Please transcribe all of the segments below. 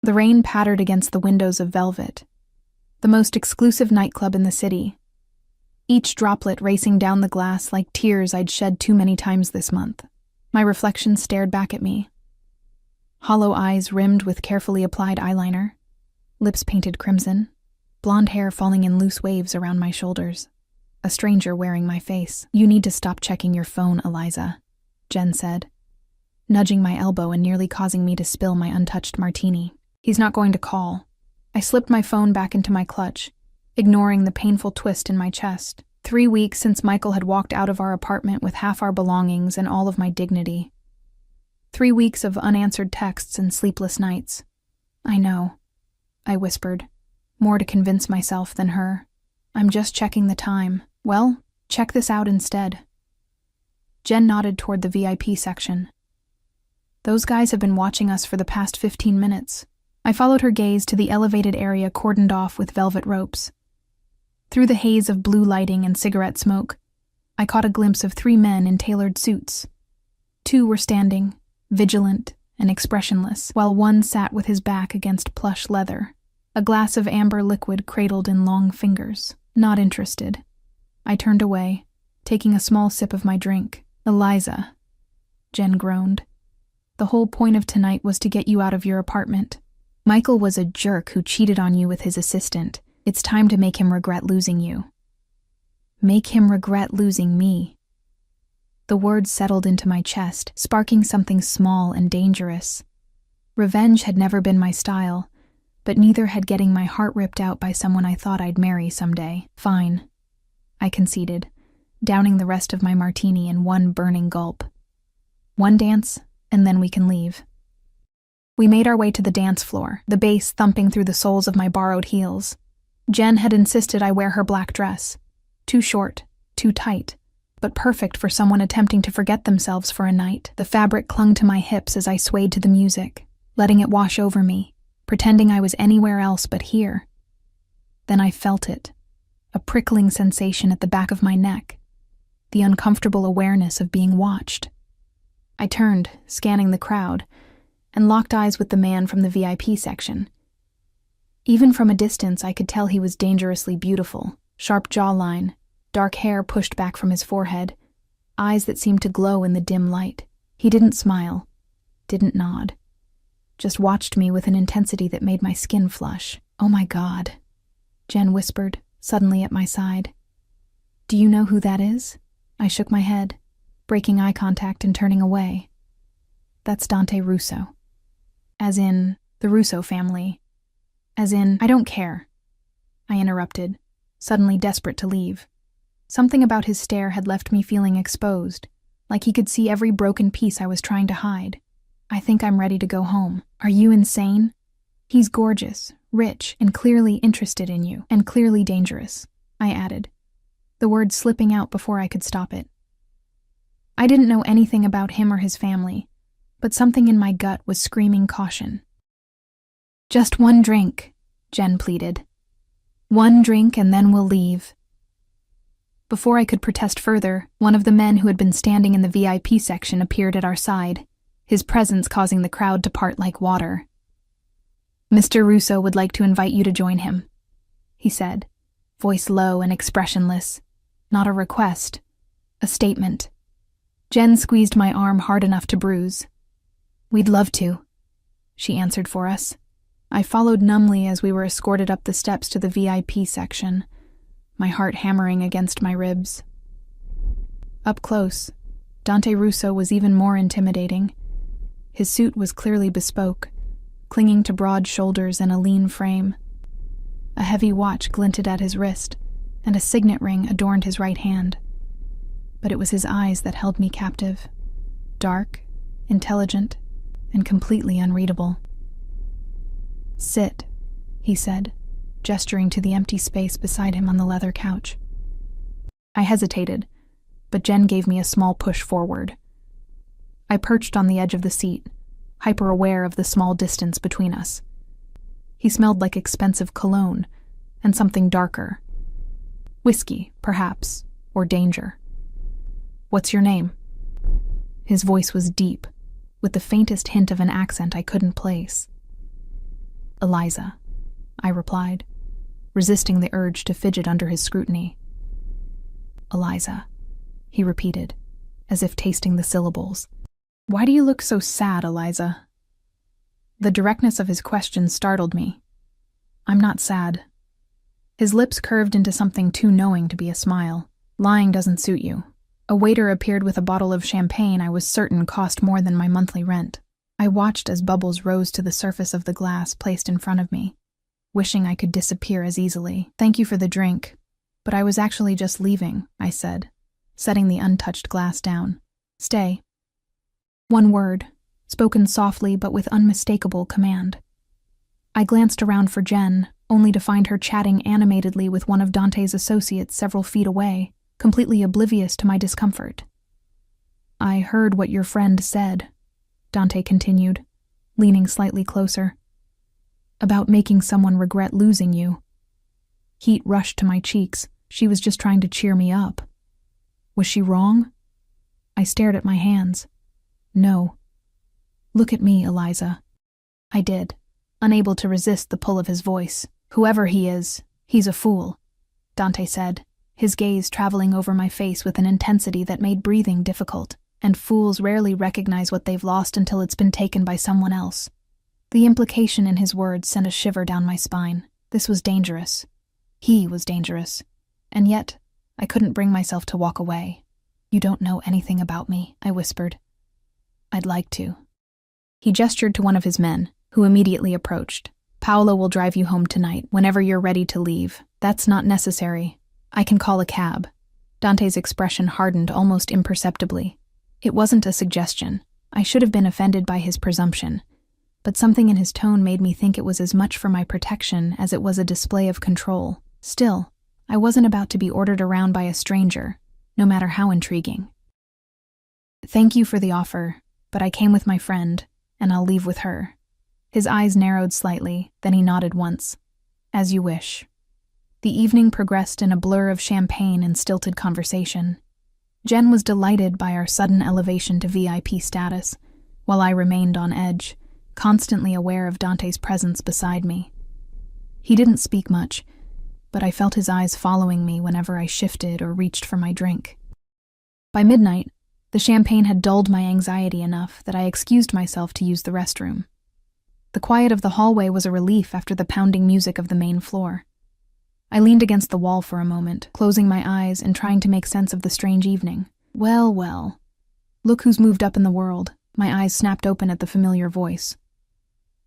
The rain pattered against the windows of Velvet, the most exclusive nightclub in the city, each droplet racing down the glass like tears I'd shed too many times this month. My reflection stared back at me. Hollow eyes rimmed with carefully applied eyeliner, lips painted crimson, blonde hair falling in loose waves around my shoulders. A stranger wearing my face. "You need to stop checking your phone, Eliza," Jen said, nudging my elbow and nearly causing me to spill my untouched martini. "He's not going to call." I slipped my phone back into my clutch, ignoring the painful twist in my chest. 3 weeks since Michael had walked out of our apartment with half our belongings and all of my dignity. 3 weeks of unanswered texts and sleepless nights. "I know," I whispered, more to convince myself than her. "I'm just checking the time." "Well, check this out instead." Jen nodded toward the VIP section. "Those guys have been watching us for the past 15 minutes. I followed her gaze to the elevated area cordoned off with velvet ropes. Through the haze of blue lighting and cigarette smoke, I caught a glimpse of 3 men in tailored suits. 2 were standing, vigilant and expressionless, while one sat with his back against plush leather, a glass of amber liquid cradled in long fingers. Not interested. I turned away, taking a small sip of my drink. "Eliza," Jen groaned. "The whole point of tonight was to get you out of your apartment. Michael was a jerk who cheated on you with his assistant. It's time to make him regret losing you." Make him regret losing me. The words settled into my chest, sparking something small and dangerous. Revenge had never been my style, but neither had getting my heart ripped out by someone I thought I'd marry someday. "Fine," I conceded, downing the rest of my martini in one burning gulp. "One dance, and then we can leave." We made our way to the dance floor, the bass thumping through the soles of my borrowed heels. Jen had insisted I wear her black dress. Too short, too tight, but perfect for someone attempting to forget themselves for a night. The fabric clung to my hips as I swayed to the music, letting it wash over me, pretending I was anywhere else but here. Then I felt it, a prickling sensation at the back of my neck, the uncomfortable awareness of being watched. I turned, scanning the crowd, and locked eyes with the man from the VIP section. Even from a distance, I could tell he was dangerously beautiful, sharp jawline, dark hair pushed back from his forehead, eyes that seemed to glow in the dim light. He didn't smile, didn't nod, just watched me with an intensity that made my skin flush. "Oh my God," Jen whispered, suddenly at my side. "Do you know who that is?" I shook my head, breaking eye contact and turning away. "That's Dante Russo." "As in, the Russo family." "As in, I don't care," I interrupted, suddenly desperate to leave. Something about his stare had left me feeling exposed, like he could see every broken piece I was trying to hide. "I think I'm ready to go home." "Are you insane? He's gorgeous, rich, and clearly interested in you, and clearly dangerous," I added, the words slipping out before I could stop it. I didn't know anything about him or his family, but something in my gut was screaming caution. "Just one drink," Jen pleaded. "One drink and then we'll leave." Before I could protest further, one of the men who had been standing in the VIP section appeared at our side, his presence causing the crowd to part like water. "Mr. Russo would like to invite you to join him," he said, voice low and expressionless. Not a request, a statement. Jen squeezed my arm hard enough to bruise. "We'd love to," she answered for us. I followed numbly as we were escorted up the steps to the VIP section, my heart hammering against my ribs. Up close, Dante Russo was even more intimidating. His suit was clearly bespoke, clinging to broad shoulders and a lean frame. A heavy watch glinted at his wrist, and a signet ring adorned his right hand. But it was his eyes that held me captive. Dark, intelligent, and completely unreadable. "Sit," he said, gesturing to the empty space beside him on the leather couch. I hesitated, but Jen gave me a small push forward. I perched on the edge of the seat, hyper-aware of the small distance between us. He smelled like expensive cologne, and something darker. Whiskey, perhaps, or danger. "What's your name?" His voice was deep, with the faintest hint of an accent I couldn't place. Eliza, I replied, resisting the urge to fidget under his scrutiny. Eliza, he repeated, as if tasting the syllables. Why do you look so sad, Eliza? The directness of his question startled me. I'm not sad. His lips curved into something too knowing to be a smile. Lying doesn't suit you. A waiter appeared with a bottle of champagne I was certain cost more than my monthly rent. I watched as bubbles rose to the surface of the glass placed in front of me, wishing I could disappear as easily. Thank you for the drink, but I was actually just leaving, I said, setting the untouched glass down. Stay. One word, spoken softly but with unmistakable command. I glanced around for Jen, only to find her chatting animatedly with one of Dante's associates several feet away, completely oblivious to my discomfort. I heard what your friend said, Dante continued, leaning slightly closer. About making someone regret losing you. Heat rushed to my cheeks. She was just trying to cheer me up. Was she wrong? I stared at my hands. No. Look at me, Eliza. I did, unable to resist the pull of his voice. Whoever he is, he's a fool, Dante said, his gaze traveling over my face with an intensity that made breathing difficult, and fools rarely recognize what they've lost until it's been taken by someone else. The implication in his words sent a shiver down my spine. This was dangerous. He was dangerous. And yet, I couldn't bring myself to walk away. You don't know anything about me, I whispered. I'd like to. He gestured to one of his men, who immediately approached. Paolo will drive you home tonight, whenever you're ready to leave. That's not necessary. I can call a cab. Dante's expression hardened almost imperceptibly. It wasn't a suggestion. I should have been offended by his presumption, but something in his tone made me think it was as much for my protection as it was a display of control. Still, I wasn't about to be ordered around by a stranger, no matter how intriguing. Thank you for the offer, but I came with my friend, and I'll leave with her. His eyes narrowed slightly, then he nodded once. As you wish. The evening progressed in a blur of champagne and stilted conversation. Jen was delighted by our sudden elevation to VIP status, while I remained on edge, constantly aware of Dante's presence beside me. He didn't speak much, but I felt his eyes following me whenever I shifted or reached for my drink. By midnight, the champagne had dulled my anxiety enough that I excused myself to use the restroom. The quiet of the hallway was a relief after the pounding music of the main floor. I leaned against the wall for a moment, closing my eyes and trying to make sense of the strange evening. Well, well. Look who's moved up in the world. My eyes snapped open at the familiar voice.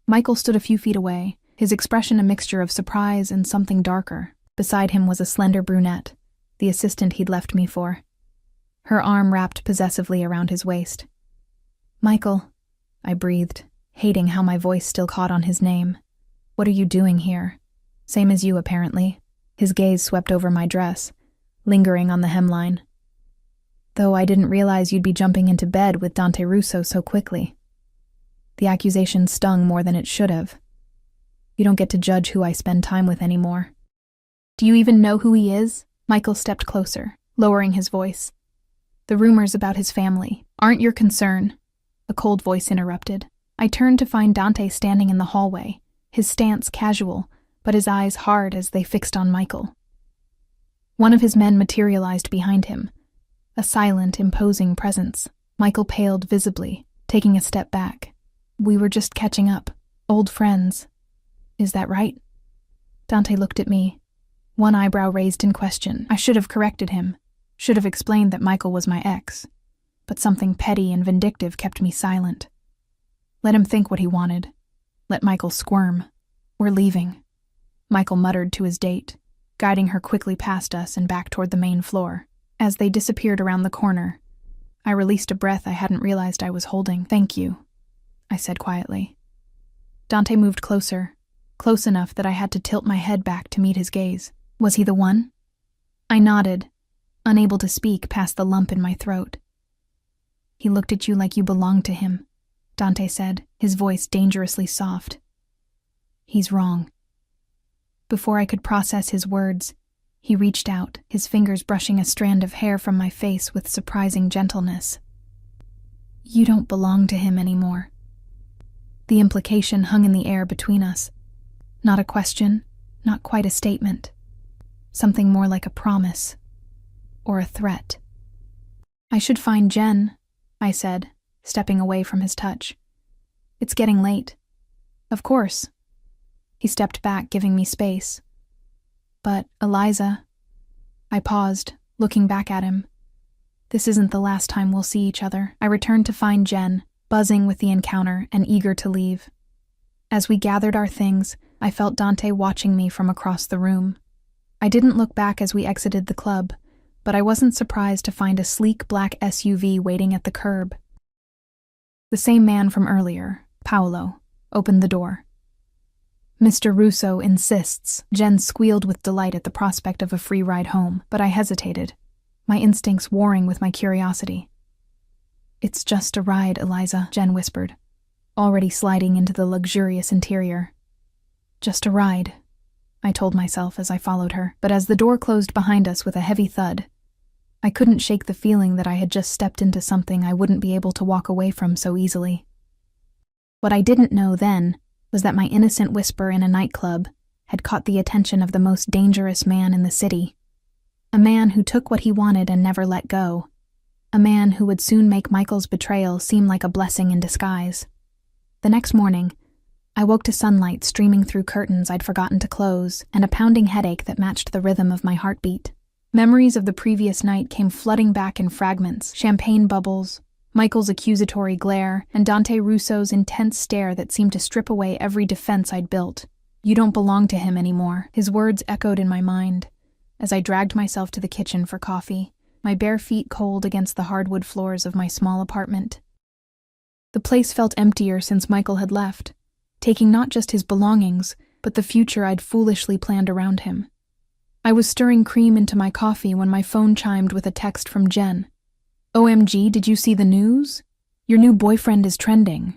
Michael stood a few feet away, his expression a mixture of surprise and something darker. Beside him was a slender brunette, the assistant he'd left me for. Her arm wrapped possessively around his waist. Michael, I breathed, hating how my voice still caught on his name. What are you doing here? Same as you, apparently. His gaze swept over my dress, lingering on the hemline. Though I didn't realize you'd be jumping into bed with Dante Russo so quickly. The accusation stung more than it should have. You don't get to judge who I spend time with anymore. Do you even know who he is? Michael stepped closer, lowering his voice. The rumors about his family aren't your concern, a cold voice interrupted. I turned to find Dante standing in the hallway, his stance casual, but his eyes hard as they fixed on Michael. One of his men materialized behind him, a silent, imposing presence. Michael paled visibly, taking a step back. We were just catching up, old friends. Is that right? Dante looked at me, one eyebrow raised in question. I should have corrected him, should have explained that Michael was my ex, but something petty and vindictive kept me silent. Let him think what he wanted. Let Michael squirm. We're leaving. Michael muttered to his date, guiding her quickly past us and back toward the main floor. As they disappeared around the corner, I released a breath I hadn't realized I was holding. Thank you, I said quietly. Dante moved closer, close enough that I had to tilt my head back to meet his gaze. Was he the one? I nodded, unable to speak past the lump in my throat. He looked at you like you belonged to him, Dante said, his voice dangerously soft. He's wrong. Before I could process his words, he reached out, his fingers brushing a strand of hair from my face with surprising gentleness. You don't belong to him anymore. The implication hung in the air between us, Not a question, not quite a statement. Something more like a promise. Or a threat. "I should find Jen," I said, stepping away from his touch. "It's getting late." "Of course." He stepped back, giving me space. "But, Eliza..." I paused, looking back at him. "This isn't the last time we'll see each other." I returned to find Jen, buzzing with the encounter and eager to leave. As we gathered our things, I felt Dante watching me from across the room. I didn't look back as we exited the club, but I wasn't surprised to find a sleek black SUV waiting at the curb. The same man from earlier, Paolo, opened the door. "Mr. Russo insists." Jen squealed with delight at the prospect of a free ride home, but I hesitated, my instincts warring with my curiosity. "It's just a ride, Eliza," Jen whispered, already sliding into the luxurious interior. "Just a ride," I told myself as I followed her, but as the door closed behind us with a heavy thud, I couldn't shake the feeling that I had just stepped into something I wouldn't be able to walk away from so easily. What I didn't know then was that my innocent whisper in a nightclub had caught the attention of the most dangerous man in the city. A man who took what he wanted and never let go. A man who would soon make Michael's betrayal seem like a blessing in disguise. The next morning, I woke to sunlight streaming through curtains I'd forgotten to close and a pounding headache that matched the rhythm of my heartbeat. Memories of the previous night came flooding back in fragments: champagne bubbles, Michael's accusatory glare, and Dante Russo's intense stare that seemed to strip away every defense I'd built. "You don't belong to him anymore," his words echoed in my mind as I dragged myself to the kitchen for coffee, my bare feet cold against the hardwood floors of my small apartment. The place felt emptier since Michael had left, taking not just his belongings, but the future I'd foolishly planned around him. I was stirring cream into my coffee when my phone chimed with a text from Jen. "OMG, did you see the news? Your new boyfriend is trending."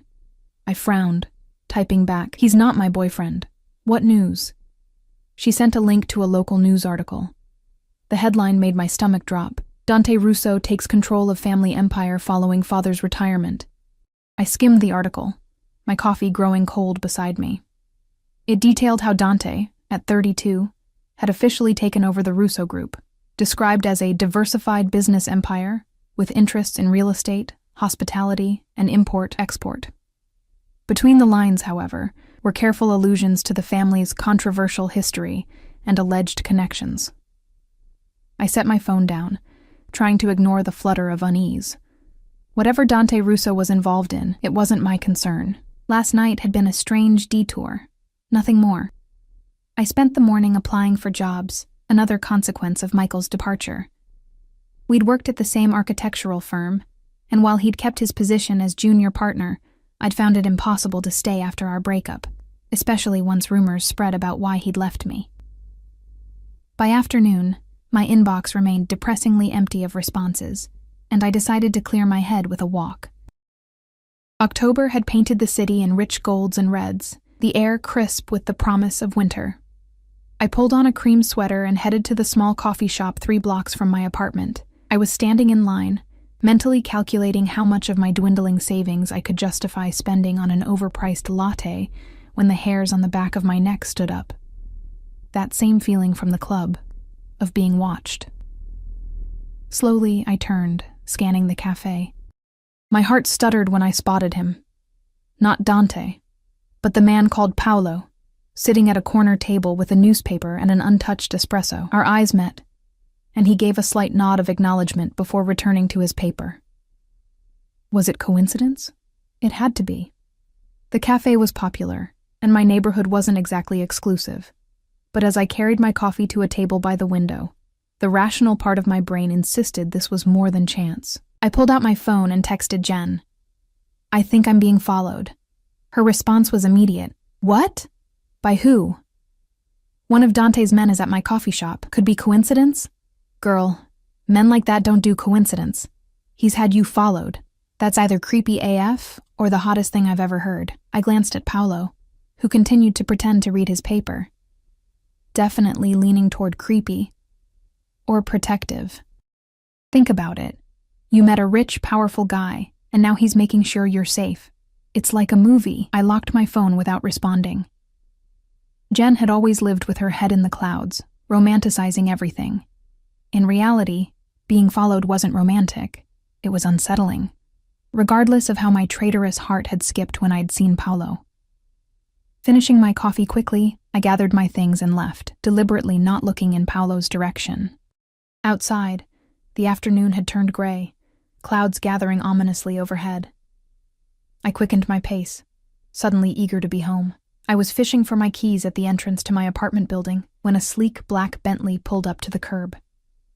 I frowned, typing back, "He's not my boyfriend. What news?" She sent a link to a local news article. The headline made my stomach drop. "Dante Russo takes control of family empire following father's retirement." I skimmed the article, my coffee growing cold beside me. It detailed how Dante, at 32, had officially taken over the Russo Group, described as a diversified business empire with interests in real estate, hospitality, and import-export. Between the lines, however, were careful allusions to the family's controversial history and alleged connections. I set my phone down, trying to ignore the flutter of unease. Whatever Dante Russo was involved in, it wasn't my concern. Last night had been a strange detour, nothing more. I spent the morning applying for jobs, another consequence of Michael's departure. We'd worked at the same architectural firm, and while he'd kept his position as junior partner, I'd found it impossible to stay after our breakup, especially once rumors spread about why he'd left me. By afternoon, my inbox remained depressingly empty of responses, and I decided to clear my head with a walk. October had painted the city in rich golds and reds, the air crisp with the promise of winter. I pulled on a cream sweater and headed to the small coffee shop 3 blocks from my apartment. I was standing in line, mentally calculating how much of my dwindling savings I could justify spending on an overpriced latte when the hairs on the back of my neck stood up. That same feeling from the club, of being watched. Slowly, I turned, scanning the cafe. My heart stuttered when I spotted him. Not Dante, but the man called Paolo, sitting at a corner table with a newspaper and an untouched espresso. Our eyes met, and he gave a slight nod of acknowledgement before returning to his paper. Was it coincidence? It had to be. The cafe was popular, and my neighborhood wasn't exactly exclusive. But as I carried my coffee to a table by the window, the rational part of my brain insisted this was more than chance. I pulled out my phone and texted Jen. "I think I'm being followed." Her response was immediate. "What? By who?" "One of Dante's men is at my coffee shop. Could be coincidence?" "Girl, men like that don't do coincidence. He's had you followed. That's either creepy AF or the hottest thing I've ever heard." I glanced at Paolo, who continued to pretend to read his paper. Definitely leaning toward creepy. Or protective. Think about it. You met a rich, powerful guy, and now he's making sure you're safe. It's like a movie. I locked my phone without responding. Jen had always lived with her head in the clouds, romanticizing everything. In reality, being followed wasn't romantic. It was unsettling, regardless of how my traitorous heart had skipped when I'd seen Paolo. Finishing my coffee quickly, I gathered my things and left, deliberately not looking in Paolo's direction. Outside, the afternoon had turned gray, clouds gathering ominously overhead. I quickened my pace, suddenly eager to be home. I was fishing for my keys at the entrance to my apartment building when a sleek black Bentley pulled up to the curb.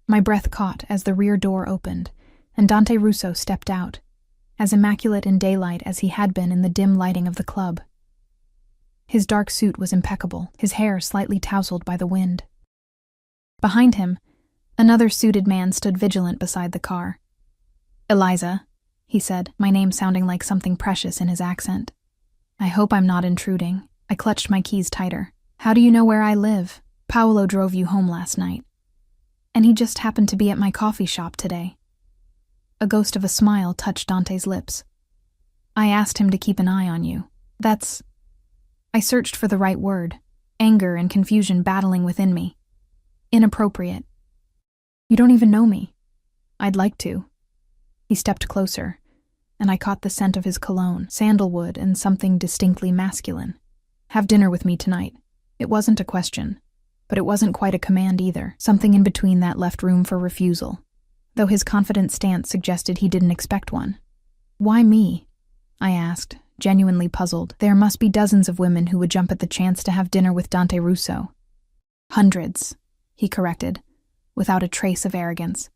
My breath caught as the rear door opened, and Dante Russo stepped out, as immaculate in daylight as he had been in the dim lighting of the club. His dark suit was impeccable, his hair slightly tousled by the wind. Behind him, another suited man stood vigilant beside the car. "Eliza," he said, my name sounding like something precious in his accent. "I hope I'm not intruding." I clutched my keys tighter. "How do you know where I live? Paolo drove you home last night. And he just happened to be at my coffee shop today." A ghost of a smile touched Dante's lips. "I asked him to keep an eye on you. That's—" I searched for the right word, anger and confusion battling within me. "Inappropriate. You don't even know me." "I'd like to." He stepped closer, and I caught the scent of his cologne, sandalwood, and something distinctly masculine. "Have dinner with me tonight." It wasn't a question, but it wasn't quite a command either. Something in between that left room for refusal, though his confident stance suggested he didn't expect one. "Why me?" I asked, genuinely puzzled. There must be dozens of women who would jump at the chance to have dinner with Dante Russo. "Hundreds," he corrected, without a trace of arrogance.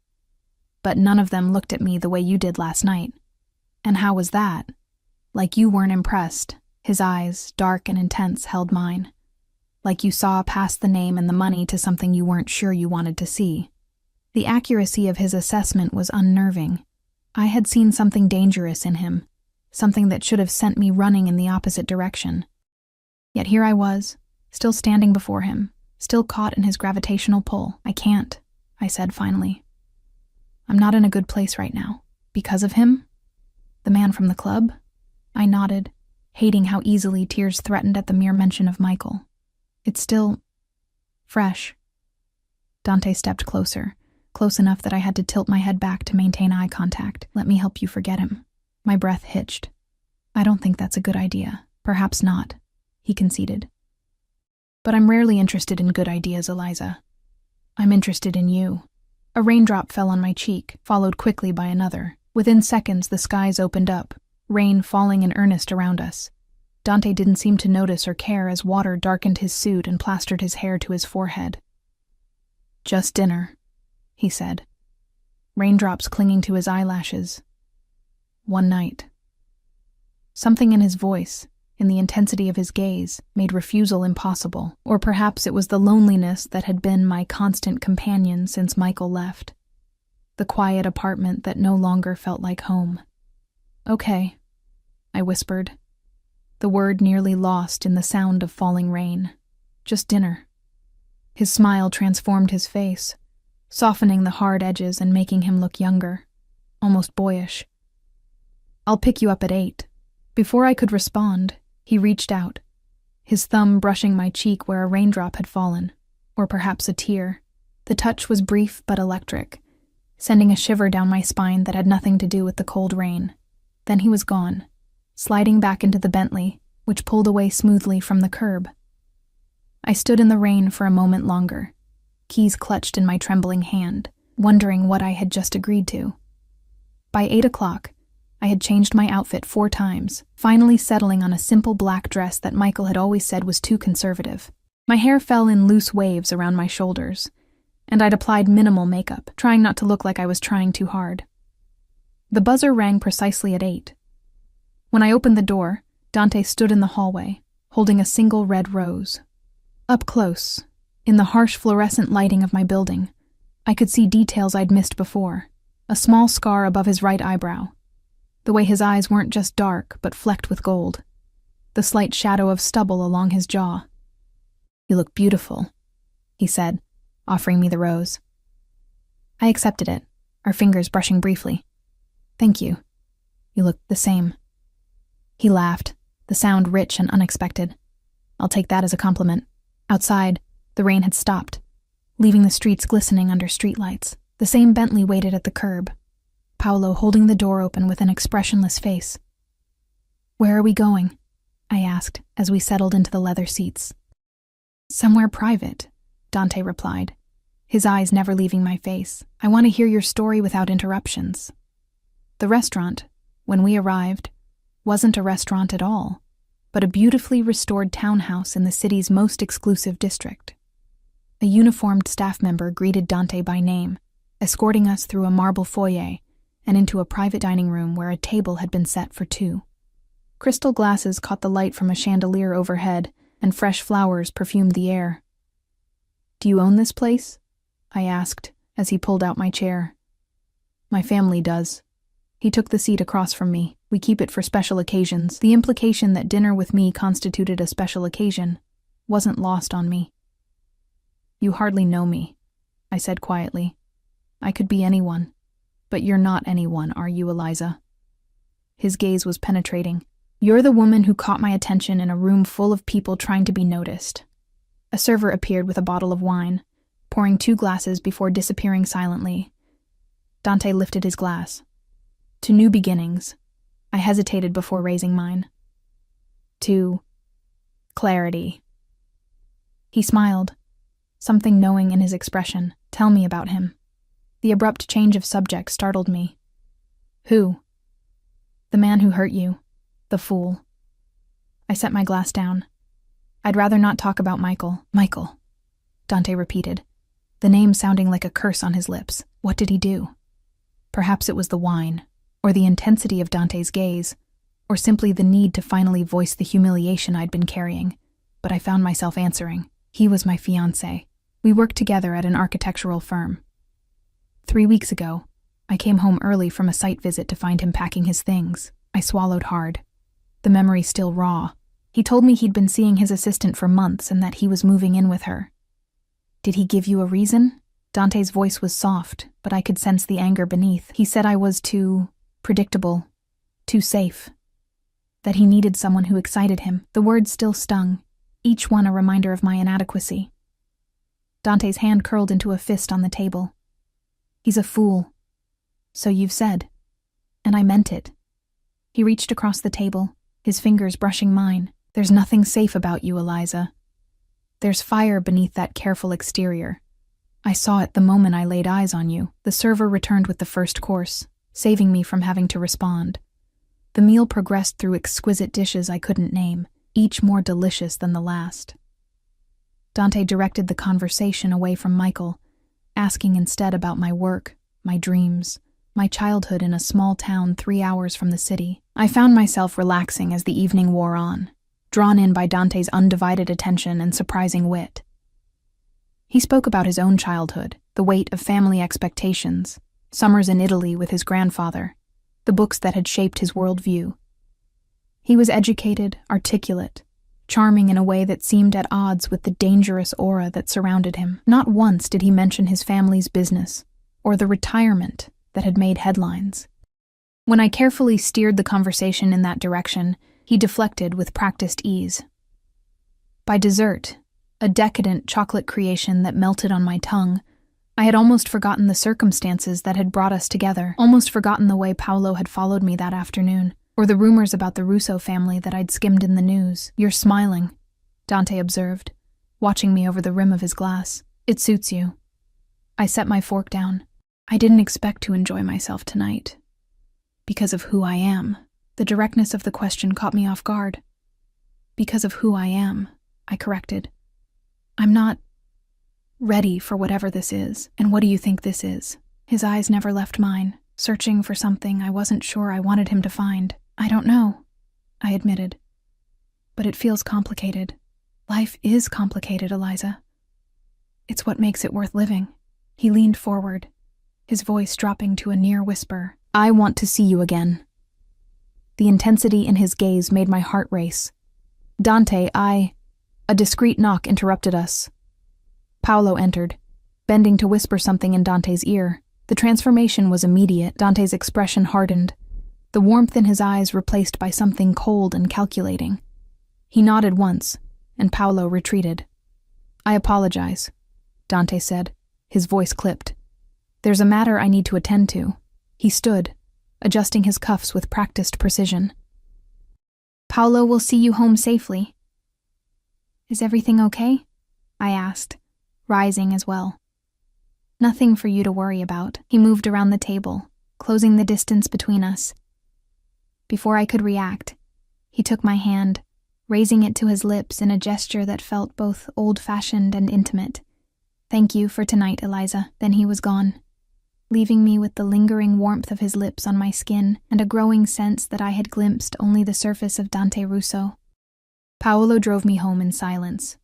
"But none of them looked at me the way you did last night." "And how was that?" "Like you weren't impressed." His eyes, dark and intense, held mine. "Like you saw past the name and the money to something you weren't sure you wanted to see." The accuracy of his assessment was unnerving. I had seen something dangerous in him, something that should have sent me running in the opposite direction. Yet here I was, still standing before him, still caught in his gravitational pull. "I can't," I said finally. "I'm not in a good place right now." "Because of him? The man from the club?" I nodded, hating how easily tears threatened at the mere mention of Michael. "It's still fresh." Dante stepped closer, close enough that I had to tilt my head back to maintain eye contact. "Let me help you forget him." My breath hitched. "I don't think that's a good idea." "Perhaps not," he conceded. "But I'm rarely interested in good ideas, Eliza. I'm interested in you." A raindrop fell on my cheek, followed quickly by another. Within seconds, the skies opened up, rain falling in earnest around us. Dante didn't seem to notice or care as water darkened his suit and plastered his hair to his forehead. "Just dinner," he said, raindrops clinging to his eyelashes. "One night." Something in his voice, in the intensity of his gaze, made refusal impossible, or perhaps it was the loneliness that had been my constant companion since Michael left. The quiet apartment that no longer felt like home. "Okay," I whispered, the word nearly lost in the sound of falling rain. "Just dinner." His smile transformed his face, softening the hard edges and making him look younger, almost boyish. "I'll pick you up at 8. Before I could respond, he reached out, his thumb brushing my cheek where a raindrop had fallen, or perhaps a tear. The touch was brief but electric, sending a shiver down my spine that had nothing to do with the cold rain. Then he was gone, sliding back into the Bentley, which pulled away smoothly from the curb. I stood in the rain for a moment longer, keys clutched in my trembling hand, wondering what I had just agreed to. By 8 o'clock, I had changed my outfit 4 times, finally settling on a simple black dress that Michael had always said was too conservative. My hair fell in loose waves around my shoulders, and I'd applied minimal makeup, trying not to look like I was trying too hard. The buzzer rang precisely at 8. When I opened the door, Dante stood in the hallway, holding a single red rose. Up close, in the harsh fluorescent lighting of my building, I could see details I'd missed before. A small scar above his right eyebrow. The way his eyes weren't just dark, but flecked with gold. The slight shadow of stubble along his jaw. "You look beautiful," he said, offering me the rose. I accepted it, our fingers brushing briefly. "Thank you. You look the same." He laughed, the sound rich and unexpected. "I'll take that as a compliment." Outside, the rain had stopped, leaving the streets glistening under streetlights. The same Bentley waited at the curb, Paolo holding the door open with an expressionless face. "Where are we going?" I asked as we settled into the leather seats. "Somewhere private," Dante replied, his eyes never leaving my face. "I want to hear your story without interruptions." The restaurant, when we arrived, wasn't a restaurant at all, but a beautifully restored townhouse in the city's most exclusive district. A uniformed staff member greeted Dante by name, escorting us through a marble foyer and into a private dining room where a table had been set for two. Crystal glasses caught the light from a chandelier overhead, and fresh flowers perfumed the air. "Do you own this place?" I asked as he pulled out my chair. "My family does." He took the seat across from me. "We keep it for special occasions." The implication that dinner with me constituted a special occasion wasn't lost on me. "You hardly know me," I said quietly. "I could be anyone, but you're not anyone, are you, Eliza?" His gaze was penetrating. "You're the woman who caught my attention in a room full of people trying to be noticed." A server appeared with a bottle of wine, pouring 2 glasses before disappearing silently. Dante lifted his glass. "To new beginnings." I hesitated before raising mine. "To clarity." He smiled, something knowing in his expression. "Tell me about him." The abrupt change of subject startled me. "Who?" "The man who hurt you. The fool." I set my glass down. "I'd rather not talk about Michael." "Michael," Dante repeated, the name sounding like a curse on his lips. "What did he do?" Perhaps it was the wine, or the intensity of Dante's gaze, or simply the need to finally voice the humiliation I'd been carrying, but I found myself answering. "He was my fiancé. We worked together at an architectural firm. 3 weeks ago, I came home early from a site visit to find him packing his things." I swallowed hard, the memory still raw. He told me he'd been seeing his assistant for months and that he was moving in with her. "Did he give you a reason?" Dante's voice was soft, but I could sense the anger beneath. "He said I was too predictable, too safe. That he needed someone who excited him." The words still stung, each one a reminder of my inadequacy. Dante's hand curled into a fist on the table. "He's a fool." "So you've said." And I meant it. He reached across the table, his fingers brushing mine. "There's nothing safe about you, Eliza. There's fire beneath that careful exterior. I saw it the moment I laid eyes on you." The server returned with the first course, saving me from having to respond. The meal progressed through exquisite dishes I couldn't name, each more delicious than the last. Dante directed the conversation away from Michael, asking instead about my work, my dreams, my childhood in a small town 3 hours from the city. I found myself relaxing as the evening wore on, drawn in by Dante's undivided attention and surprising wit. He spoke about his own childhood, the weight of family expectations, summers in Italy with his grandfather, the books that had shaped his worldview. He was educated, articulate, charming in a way that seemed at odds with the dangerous aura that surrounded him. Not once did he mention his family's business, or the retirement that had made headlines. When I carefully steered the conversation in that direction, he deflected with practiced ease. By dessert, a decadent chocolate creation that melted on my tongue, I had almost forgotten the circumstances that had brought us together, almost forgotten the way Paolo had followed me that afternoon, or the rumors about the Russo family that I'd skimmed in the news. "You're smiling," Dante observed, watching me over the rim of his glass. "It suits you." I set my fork down. I didn't expect to enjoy myself tonight. Because of who I am. The directness of the question caught me off guard. "Because of who I am," I corrected. "I'm not ready for whatever this is." "And what do you think this is?" His eyes never left mine, searching for something I wasn't sure I wanted him to find. "I don't know," I admitted. "But it feels complicated." "Life is complicated, Eliza. It's what makes it worth living." He leaned forward, his voice dropping to a near whisper. "I want to see you again." The intensity in his gaze made my heart race. "Dante, A discreet knock interrupted us. Paolo entered, bending to whisper something in Dante's ear. The transformation was immediate. Dante's expression hardened, the warmth in his eyes replaced by something cold and calculating. He nodded once, and Paolo retreated. I apologize, Dante said, his voice clipped. There's a matter I need to attend to. He stood, adjusting his cuffs with practiced precision. Paolo will see you home safely. Is everything okay? I asked, rising as well. Nothing for you to worry about. He moved around the table, closing the distance between us. Before I could react, he took my hand, raising it to his lips in a gesture that felt both old-fashioned and intimate. Thank you for tonight, Eliza. Then he was gone, leaving me with the lingering warmth of his lips on my skin and a growing sense that I had glimpsed only the surface of Dante Russo. Paolo drove me home in silence,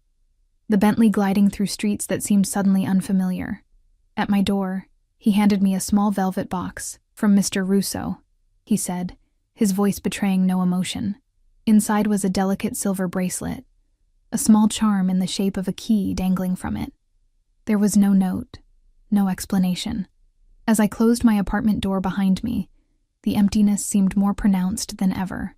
the Bentley gliding through streets that seemed suddenly unfamiliar. At my door, he handed me a small velvet box. From Mr. Russo, he said, his voice betraying no emotion. Inside was a delicate silver bracelet, a small charm in the shape of a key dangling from it. There was no note, no explanation. As I closed my apartment door behind me, the emptiness seemed more pronounced than ever.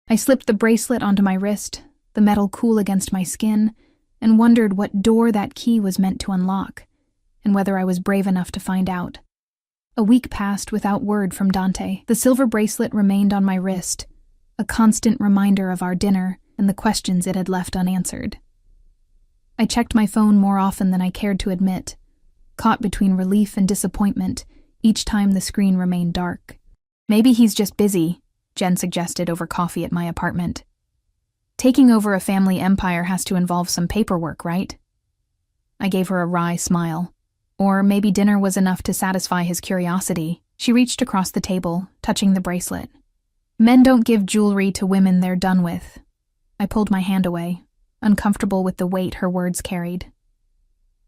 I slipped the bracelet onto my wrist, the metal cool against my skin, and wondered what door that key was meant to unlock, and whether I was brave enough to find out. A week passed without word from Dante. The silver bracelet remained on my wrist, a constant reminder of our dinner and the questions it had left unanswered. I checked my phone more often than I cared to admit, caught between relief and disappointment each time the screen remained dark. Maybe he's just busy, Jen suggested over coffee at my apartment. Taking over a family empire has to involve some paperwork, right? I gave her a wry smile. Or maybe dinner was enough to satisfy his curiosity. She reached across the table, touching the bracelet. Men don't give jewelry to women they're done with. I pulled my hand away, uncomfortable with the weight her words carried.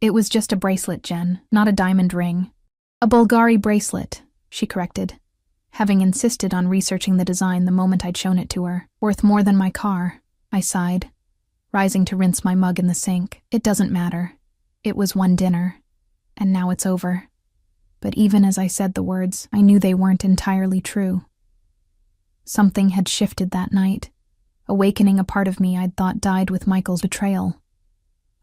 It was just a bracelet, Jen, not a diamond ring. A Bulgari bracelet, she corrected, having insisted on researching the design the moment I'd shown it to her. Worth more than my car, I sighed, rising to rinse my mug in the sink. It doesn't matter. It was one dinner, and now it's over. But even as I said the words, I knew they weren't entirely true. Something had shifted that night, awakening a part of me I'd thought died with Michael's betrayal.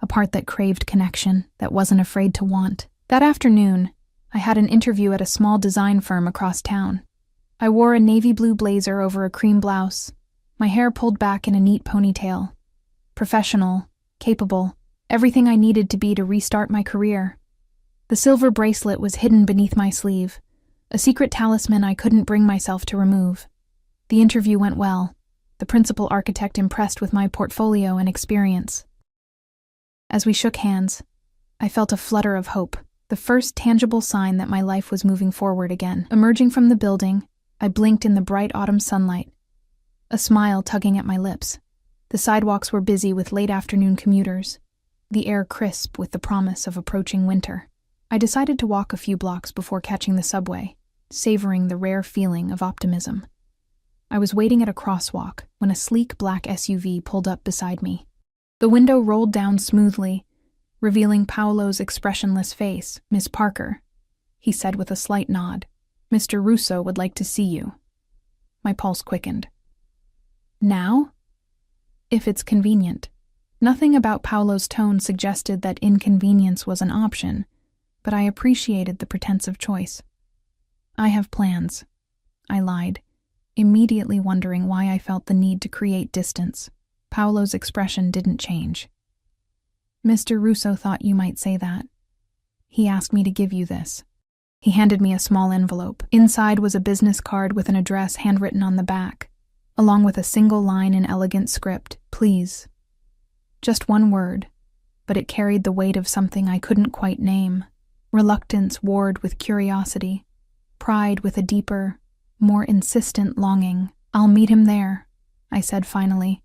A part that craved connection, that wasn't afraid to want. That afternoon, I had an interview at a small design firm across town. I wore a navy blue blazer over a cream blouse, my hair pulled back in a neat ponytail. Professional, capable, everything I needed to be to restart my career. The silver bracelet was hidden beneath my sleeve, a secret talisman I couldn't bring myself to remove. The interview went well, the principal architect impressed with my portfolio and experience. As we shook hands, I felt a flutter of hope, the first tangible sign that my life was moving forward again. Emerging from the building, I blinked in the bright autumn sunlight, a smile tugging at my lips. The sidewalks were busy with late afternoon commuters, the air crisp with the promise of approaching winter. I decided to walk a few blocks before catching the subway, savoring the rare feeling of optimism. I was waiting at a crosswalk when a sleek black SUV pulled up beside me. The window rolled down smoothly, revealing Paolo's expressionless face. "Miss Parker," he said with a slight nod. "Mr. Russo would like to see you." My pulse quickened. Now? If it's convenient. Nothing about Paolo's tone suggested that inconvenience was an option, but I appreciated the pretense of choice. "I have plans," I lied, immediately wondering why I felt the need to create distance. Paolo's expression didn't change. "Mr. Russo thought you might say that. He asked me to give you this." He handed me a small envelope. Inside was a business card with an address handwritten on the back, along with a single line in elegant script, "Please." Just one word, but it carried the weight of something I couldn't quite name. Reluctance warred with curiosity, pride with a deeper, more insistent longing. "I'll meet him there," I said finally,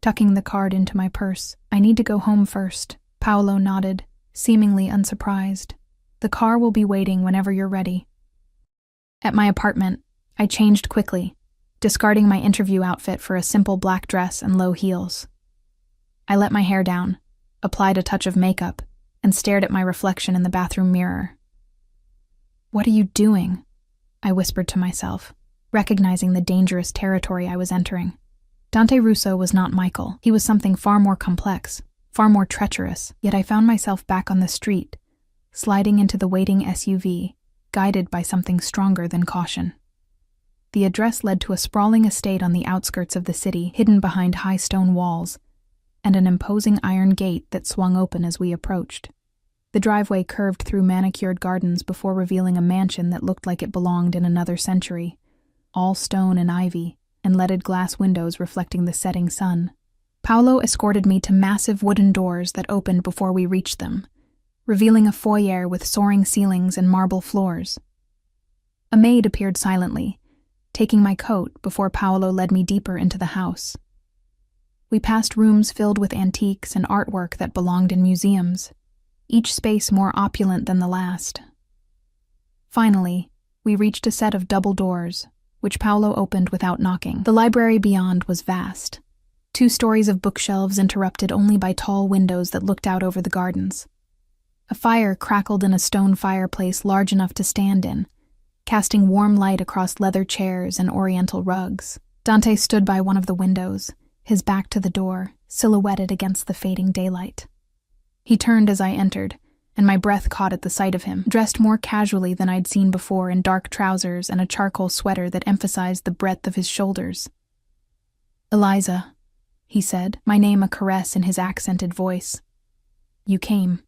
tucking the card into my purse. "I need to go home first." Paolo nodded, seemingly unsurprised. "The car will be waiting whenever you're ready." At my apartment, I changed quickly, discarding my interview outfit for a simple black dress and low heels. I let my hair down, applied a touch of makeup, and stared at my reflection in the bathroom mirror. "What are you doing?" I whispered to myself, recognizing the dangerous territory I was entering. Dante Russo was not Michael. He was something far more complex, far more treacherous, yet I found myself back on the street, sliding into the waiting SUV, guided by something stronger than caution. The address led to a sprawling estate on the outskirts of the city, hidden behind high stone walls, and an imposing iron gate that swung open as we approached. The driveway curved through manicured gardens before revealing a mansion that looked like it belonged in another century, all stone and ivy, and leaded glass windows reflecting the setting sun. Paolo escorted me to massive wooden doors that opened before we reached them, revealing a foyer with soaring ceilings and marble floors. A maid appeared silently, taking my coat before Paolo led me deeper into the house. We passed rooms filled with antiques and artwork that belonged in museums, each space more opulent than the last. Finally, we reached a set of double doors, which Paolo opened without knocking. The library beyond was vast. 2 stories of bookshelves interrupted only by tall windows that looked out over the gardens. A fire crackled in a stone fireplace large enough to stand in, casting warm light across leather chairs and oriental rugs. Dante stood by one of the windows, his back to the door, silhouetted against the fading daylight. He turned as I entered, and my breath caught at the sight of him, dressed more casually than I'd seen before in dark trousers and a charcoal sweater that emphasized the breadth of his shoulders. "Eliza," he said, my name a caress in his accented voice. "You came."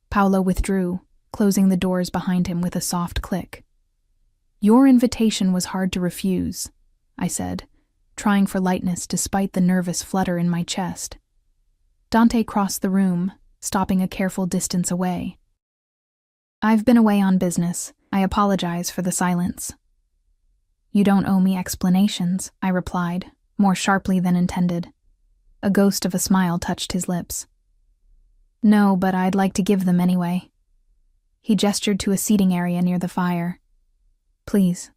Paolo withdrew, closing the doors behind him with a soft click. "Your invitation was hard to refuse," I said, trying for lightness despite the nervous flutter in my chest. Dante crossed the room, stopping a careful distance away. "I've been away on business. I apologize for the silence." "You don't owe me explanations," I replied, more sharply than intended. A ghost of a smile touched his lips. "No, but I'd like to give them anyway." He gestured to a seating area near the fire. "Please."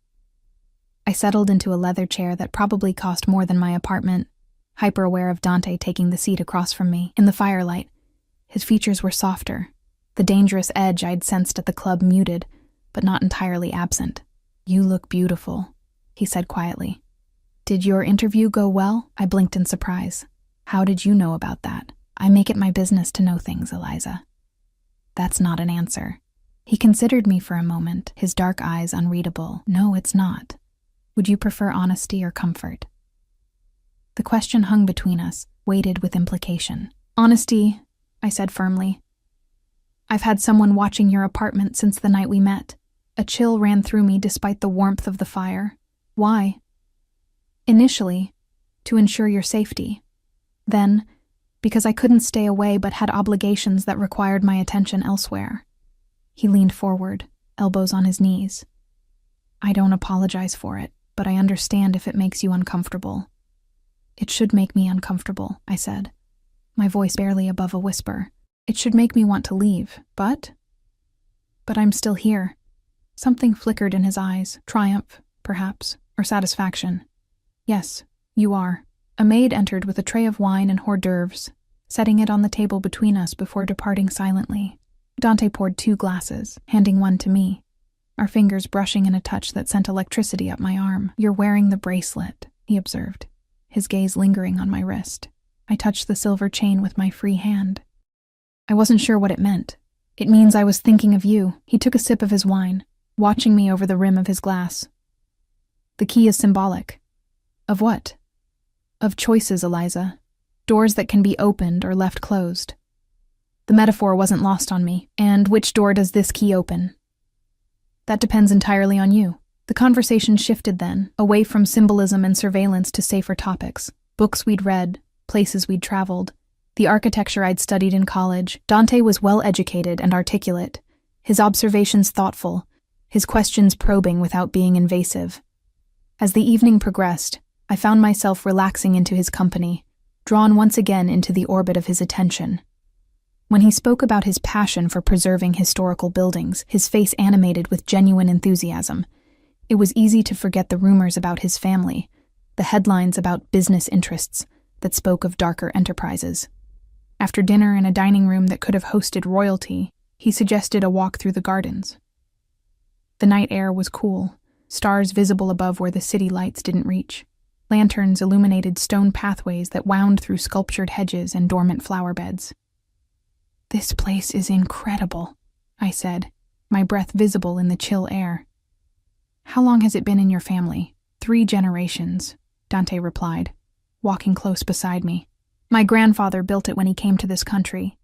I settled into a leather chair that probably cost more than my apartment, hyper-aware of Dante taking the seat across from me. In the firelight, his features were softer, the dangerous edge I'd sensed at the club muted, but not entirely absent. "You look beautiful," he said quietly. "Did your interview go well?" I blinked in surprise. "How did you know about that?" "I make it my business to know things, Eliza." "That's not an answer." He considered me for a moment, his dark eyes unreadable. "No, it's not. Would you prefer honesty or comfort?" The question hung between us, weighted with implication. "Honesty," I said firmly. "I've had someone watching your apartment since the night we met." A chill ran through me despite the warmth of the fire. "Why?" "Initially, to ensure your safety. Then, because I couldn't stay away but had obligations that required my attention elsewhere." He leaned forward, elbows on his knees. "I don't apologize for it, but I understand if it makes you uncomfortable." "It should make me uncomfortable," I said, my voice barely above a whisper. "It should make me want to leave, but I'm still here." Something flickered in his eyes, triumph, perhaps, or satisfaction. "Yes, you are." A maid entered with a tray of wine and hors d'oeuvres, setting it on the table between us before departing silently. Dante poured 2 glasses, handing one to me, our fingers brushing in a touch that sent electricity up my arm. "You're wearing the bracelet," he observed, his gaze lingering on my wrist. I touched the silver chain with my free hand. I wasn't sure what it meant. "It means I was thinking of you." He took a sip of his wine, watching me over the rim of his glass. "The key is symbolic." "Of what?" "Of choices, Eliza. Doors that can be opened or left closed." The metaphor wasn't lost on me. "And which door does this key open?" "That depends entirely on you." The conversation shifted then, away from symbolism and surveillance to safer topics. Books we'd read, places we'd traveled, the architecture I'd studied in college. Dante was well-educated and articulate, his observations thoughtful, his questions probing without being invasive. As the evening progressed, I found myself relaxing into his company, drawn once again into the orbit of his attention. When he spoke about his passion for preserving historical buildings, his face animated with genuine enthusiasm, it was easy to forget the rumors about his family, the headlines about business interests that spoke of darker enterprises. After dinner in a dining room that could have hosted royalty, he suggested a walk through the gardens. The night air was cool, stars visible above where the city lights didn't reach. Lanterns illuminated stone pathways that wound through sculptured hedges and dormant flower beds. "This place is incredible," I said, my breath visible in the chill air. "How long has it been in your family?" "3 generations," Dante replied, walking close beside me. "My grandfather built it when he came to this country.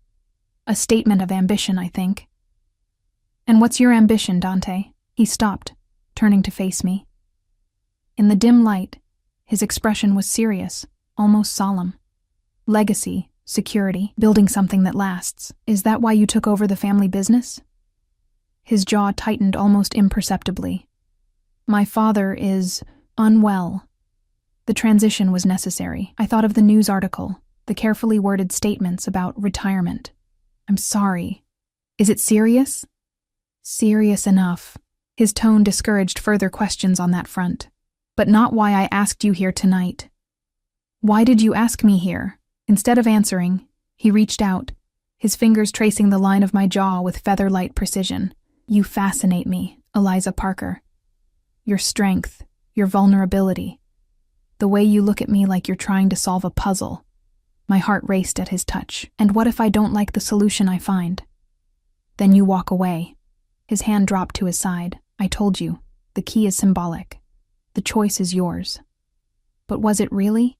A statement of ambition, I think." "And what's your ambition, Dante?" He stopped, turning to face me. In the dim light, his expression was serious, almost solemn. "Legacy, security, building something that lasts. Is that why you took over the family business?" His jaw tightened almost imperceptibly. "My father is unwell." The transition was necessary. I thought of the news article, the carefully worded statements about retirement. "I'm sorry. Is it serious?" "Serious enough." His tone discouraged further questions on that front. "But not why I asked you here tonight." "Why did you ask me here?" Instead of answering, he reached out, his fingers tracing the line of my jaw with feather-light precision. "You fascinate me, Eliza Parker. Your strength, your vulnerability. The way you look at me like you're trying to solve a puzzle." My heart raced at his touch. "And what if I don't like the solution I find?" "Then you walk away." His hand dropped to his side. "I told you, the key is symbolic. The choice is yours." But was it really?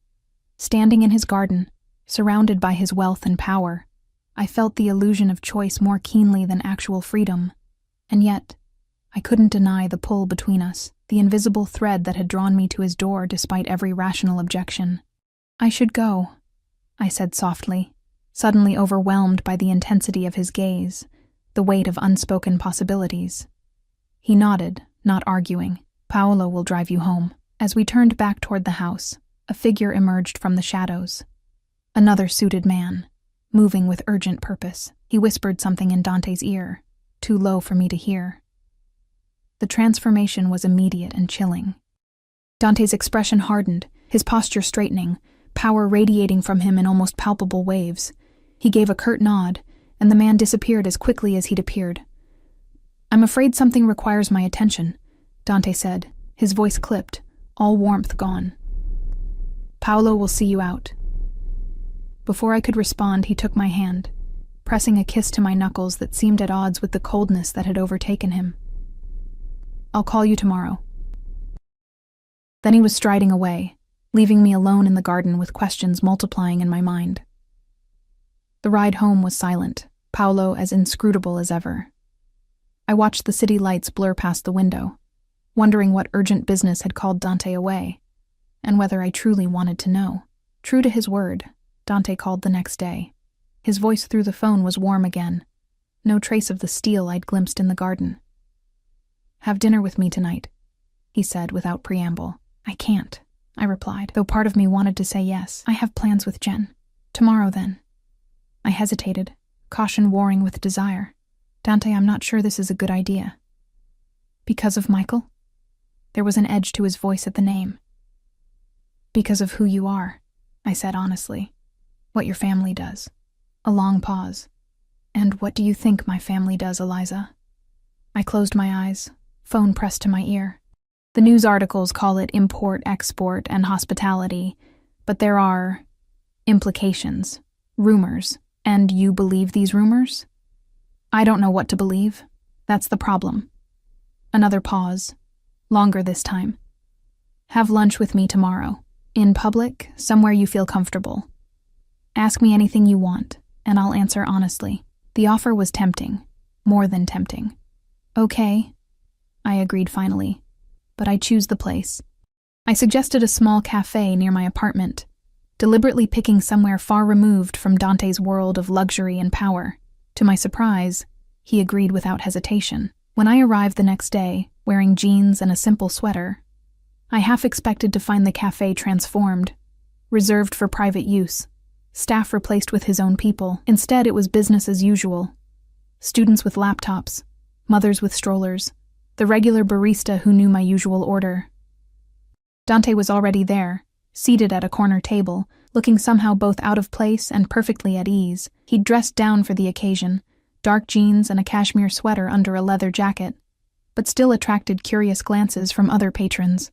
Standing in his garden, surrounded by his wealth and power, I felt the illusion of choice more keenly than actual freedom. And yet, I couldn't deny the pull between us, the invisible thread that had drawn me to his door despite every rational objection. "I should go," I said softly, suddenly overwhelmed by the intensity of his gaze, the weight of unspoken possibilities. He nodded, not arguing. "Paolo will drive you home." As we turned back toward the house, a figure emerged from the shadows. Another suited man, moving with urgent purpose. He whispered something in Dante's ear, too low for me to hear. The transformation was immediate and chilling. Dante's expression hardened, his posture straightening, power radiating from him in almost palpable waves. He gave a curt nod, and the man disappeared as quickly as he'd appeared. "I'm afraid something requires my attention," Dante said, his voice clipped, all warmth gone. "Paolo will see you out." Before I could respond, he took my hand, pressing a kiss to my knuckles that seemed at odds with the coldness that had overtaken him. "I'll call you tomorrow." Then he was striding away, leaving me alone in the garden with questions multiplying in my mind. The ride home was silent, Paolo as inscrutable as ever. I watched the city lights blur past the window, wondering what urgent business had called Dante away, and whether I truly wanted to know. True to his word, Dante called the next day. His voice through the phone was warm again, no trace of the steel I'd glimpsed in the garden. "Have dinner with me tonight," he said without preamble. "I can't," I replied, though part of me wanted to say yes. "I have plans with Jen. Tomorrow, then." I hesitated, caution warring with desire. "Dante, I'm not sure this is a good idea." "Because of Michael?" There was an edge to his voice at the name. "Because of who you are," I said honestly. "What your family does." A long pause. "And what do you think my family does, Eliza?" I closed my eyes, phone pressed to my ear. The news articles call it import, export, and hospitality, but there are implications, rumors. "And you believe these rumors?" "I don't know what to believe. That's the problem." Another pause, longer this time. "Have lunch with me tomorrow. In public, somewhere you feel comfortable. Ask me anything you want, and I'll answer honestly." The offer was tempting, more than tempting. "Okay," I agreed finally, "but I choose the place." I suggested a small cafe near my apartment, deliberately picking somewhere far removed from Dante's world of luxury and power. To my surprise, he agreed without hesitation. When I arrived the next day, wearing jeans and a simple sweater, I half expected to find the cafe transformed, reserved for private use, staff replaced with his own people. Instead, it was business as usual. Students with laptops, mothers with strollers, the regular barista who knew my usual order. Dante was already there, seated at a corner table, looking somehow both out of place and perfectly at ease. He'd dressed down for the occasion, dark jeans and a cashmere sweater under a leather jacket, but still attracted curious glances from other patrons.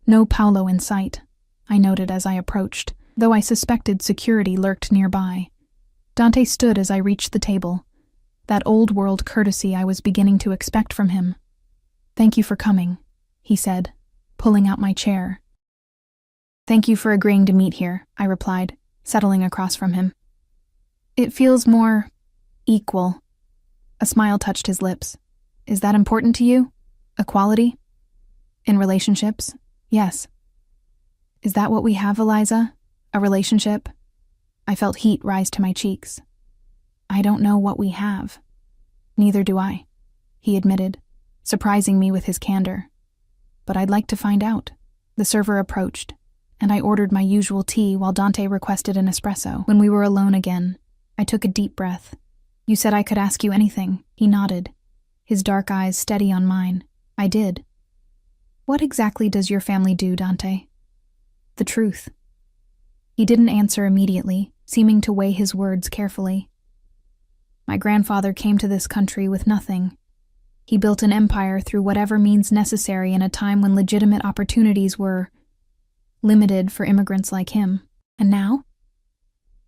No Paolo in sight. I noted as I approached, though I suspected security lurked nearby. Dante stood as I reached the table, that old-world courtesy I was beginning to expect from him. "Thank you for coming," he said, pulling out my chair. "Thank you for agreeing to meet here," I replied, settling across from him. "It feels more equal." A smile touched his lips. "Is that important to you? Equality? In relationships? Yes." "Is that what we have, Eliza? A relationship?" I felt heat rise to my cheeks. "I don't know what we have." "Neither do I," he admitted, surprising me with his candor. "But I'd like to find out." The server approached, and I ordered my usual tea while Dante requested an espresso. When we were alone again, I took a deep breath. "You said I could ask you anything," he nodded, his dark eyes steady on mine. I did. "What exactly does your family do, Dante?" "The truth." He didn't answer immediately, seeming to weigh his words carefully. "My grandfather came to this country with nothing. He built an empire through whatever means necessary in a time when legitimate opportunities were limited for immigrants like him. And now?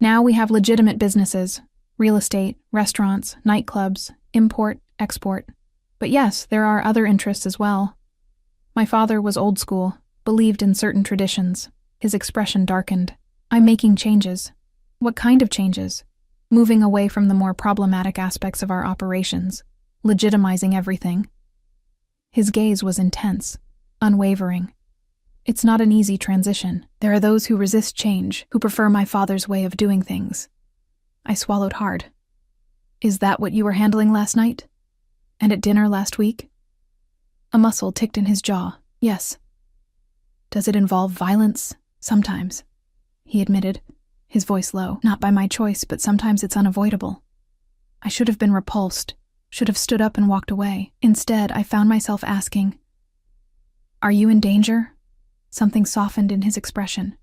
Now we have legitimate businesses, real estate, restaurants, nightclubs, import, export. But yes, there are other interests as well. My father was old school, believed in certain traditions." His expression darkened. "I'm making changes." "What kind of changes?" "Moving away from the more problematic aspects of our operations, legitimizing everything." His gaze was intense, unwavering. "It's not an easy transition. There are those who resist change, who prefer my father's way of doing things." I swallowed hard. "Is that what you were handling last night? And at dinner last week?" A muscle ticked in his jaw. "Yes." "Does it involve violence?" "Sometimes," he admitted, his voice low. "Not by my choice, but sometimes it's unavoidable. I should have been repulsed, should have stood up and walked away. Instead, I found myself asking, 'Are you in danger?'" Something softened in his expression.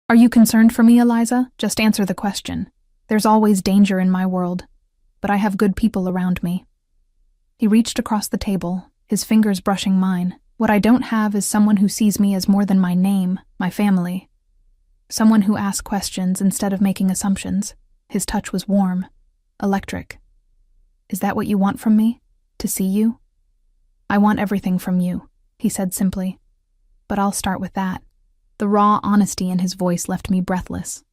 "Are you concerned for me, Eliza? Just answer the question. There's always danger in my world, but I have good people around me." He reached across the table, his fingers brushing mine. "What I don't have is someone who sees me as more than my name, my family. Someone who asks questions instead of making assumptions." His touch was warm, electric. "Is that what you want from me? To see you?" "I want everything from you," he said simply. "But I'll start with that." The raw honesty in his voice left me breathless.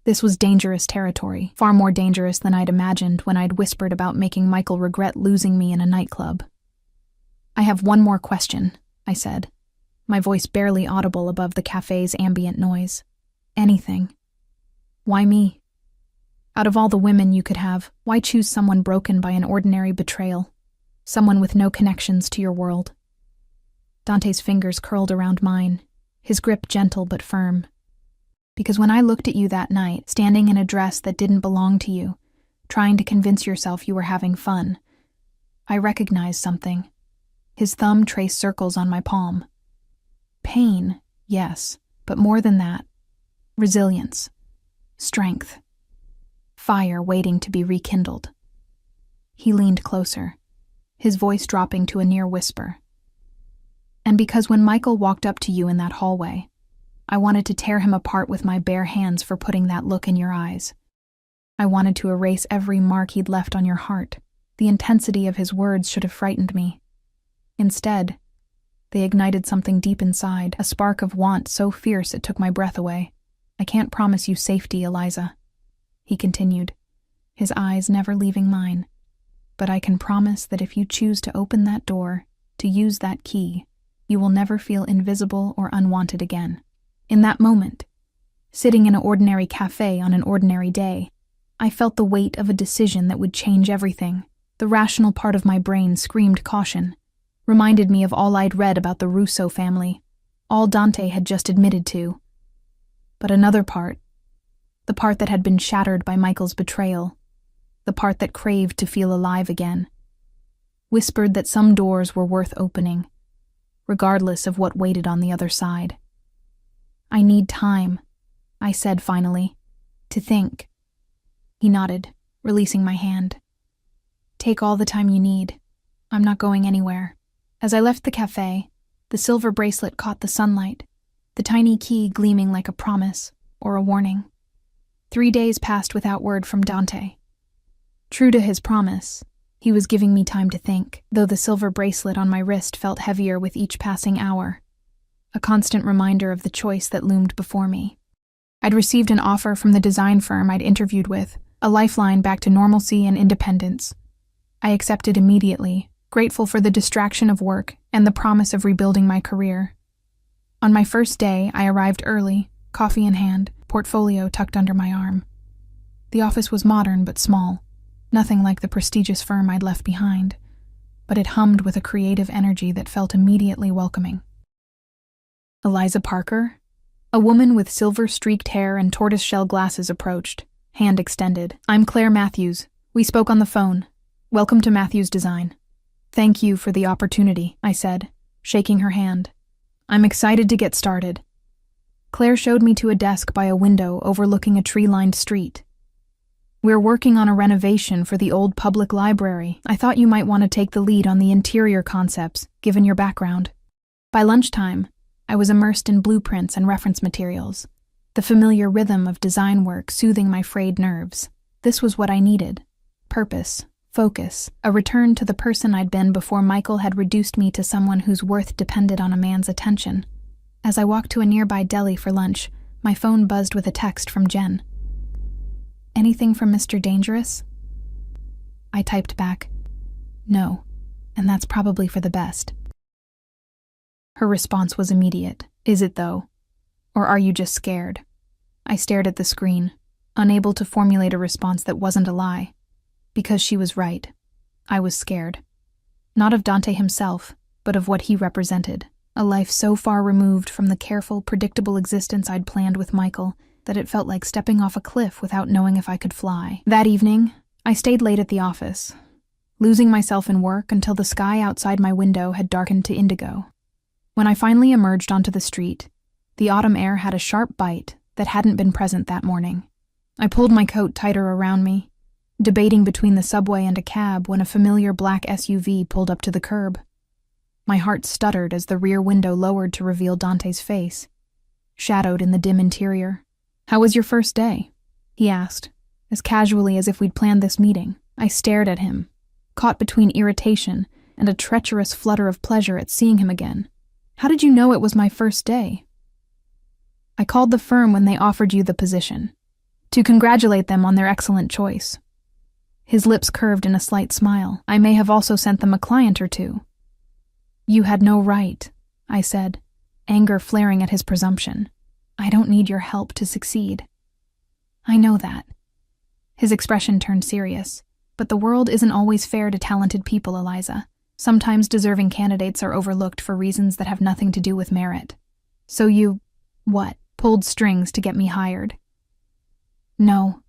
This was dangerous territory, far more dangerous than I'd imagined when I'd whispered about making Michael regret losing me in a nightclub. "I have one more question," I said, my voice barely audible above the cafe's ambient noise. "Anything. Why me? Out of all the women you could have, why choose someone broken by an ordinary betrayal? Someone with no connections to your world?" Dante's fingers curled around mine, his grip gentle but firm. "Because when I looked at you that night, standing in a dress that didn't belong to you, trying to convince yourself you were having fun, I recognized something." His thumb traced circles on my palm. "Pain, yes, but more than that. Resilience. Strength. Fire waiting to be rekindled." He leaned closer, his voice dropping to a near whisper. "And because when Michael walked up to you in that hallway, I wanted to tear him apart with my bare hands for putting that look in your eyes. I wanted to erase every mark he'd left on your heart. The intensity of his words should have frightened me. Instead, they ignited something deep inside, a spark of want so fierce it took my breath away. I can't promise you safety, Eliza," he continued, his eyes never leaving mine. "But I can promise that if you choose to open that door, to use that key, you will never feel invisible or unwanted again." In that moment, sitting in an ordinary cafe on an ordinary day, I felt the weight of a decision that would change everything. The rational part of my brain screamed caution, reminded me of all I'd read about the Russo family, all Dante had just admitted to. But another part, the part that had been shattered by Michael's betrayal, the part that craved to feel alive again, whispered that some doors were worth opening, regardless of what waited on the other side. "I need time," I said finally, "to think." He nodded, releasing my hand. "Take all the time you need. I'm not going anywhere." As I left the cafe, the silver bracelet caught the sunlight, the tiny key gleaming like a promise or a warning. 3 days passed without word from Dante. True to his promise, he was giving me time to think, though the silver bracelet on my wrist felt heavier with each passing hour, a constant reminder of the choice that loomed before me. I'd received an offer from the design firm I'd interviewed with, a lifeline back to normalcy and independence. I accepted immediately, grateful for the distraction of work and the promise of rebuilding my career. On my first day, I arrived early, coffee in hand, portfolio tucked under my arm. The office was modern but small, nothing like the prestigious firm I'd left behind, but it hummed with a creative energy that felt immediately welcoming. Eliza Parker? A woman with silver-streaked hair and tortoiseshell glasses approached, hand extended. "I'm Claire Matthews. We spoke on the phone. Welcome to Matthews Design." "Thank you for the opportunity," I said, shaking her hand. "I'm excited to get started." Claire showed me to a desk by a window overlooking a tree-lined street. "We're working on a renovation for the old public library. I thought you might want to take the lead on the interior concepts, given your background." By lunchtime, I was immersed in blueprints and reference materials, the familiar rhythm of design work soothing my frayed nerves. This was what I needed: purpose, focus, a return to the person I'd been before Michael had reduced me to someone whose worth depended on a man's attention. As I walked to a nearby deli for lunch, my phone buzzed with a text from Jen. "Anything from Mr. Dangerous?" I typed back, "No, and that's probably for the best." Her response was immediate. "Is it though? Or are you just scared?" I stared at the screen, unable to formulate a response that wasn't a lie. Because she was right. I was scared. Not of Dante himself, but of what he represented. A life so far removed from the careful, predictable existence I'd planned with Michael that it felt like stepping off a cliff without knowing if I could fly. That evening, I stayed late at the office, losing myself in work until the sky outside my window had darkened to indigo. When I finally emerged onto the street, the autumn air had a sharp bite that hadn't been present that morning. I pulled my coat tighter around me, debating between the subway and a cab when a familiar black SUV pulled up to the curb. My heart stuttered as the rear window lowered to reveal Dante's face, shadowed in the dim interior. "How was your first day?" he asked, as casually as if we'd planned this meeting. I stared at him, caught between irritation and a treacherous flutter of pleasure at seeing him again. "How did you know it was my first day?" "I called the firm when they offered you the position, to congratulate them on their excellent choice." His lips curved in a slight smile. "I may have also sent them a client or two." "You had no right," I said, anger flaring at his presumption. "I don't need your help to succeed." "I know that." His expression turned serious. "But the world isn't always fair to talented people, Eliza. Sometimes deserving candidates are overlooked for reasons that have nothing to do with merit. So you, pulled strings to get me hired?" "No."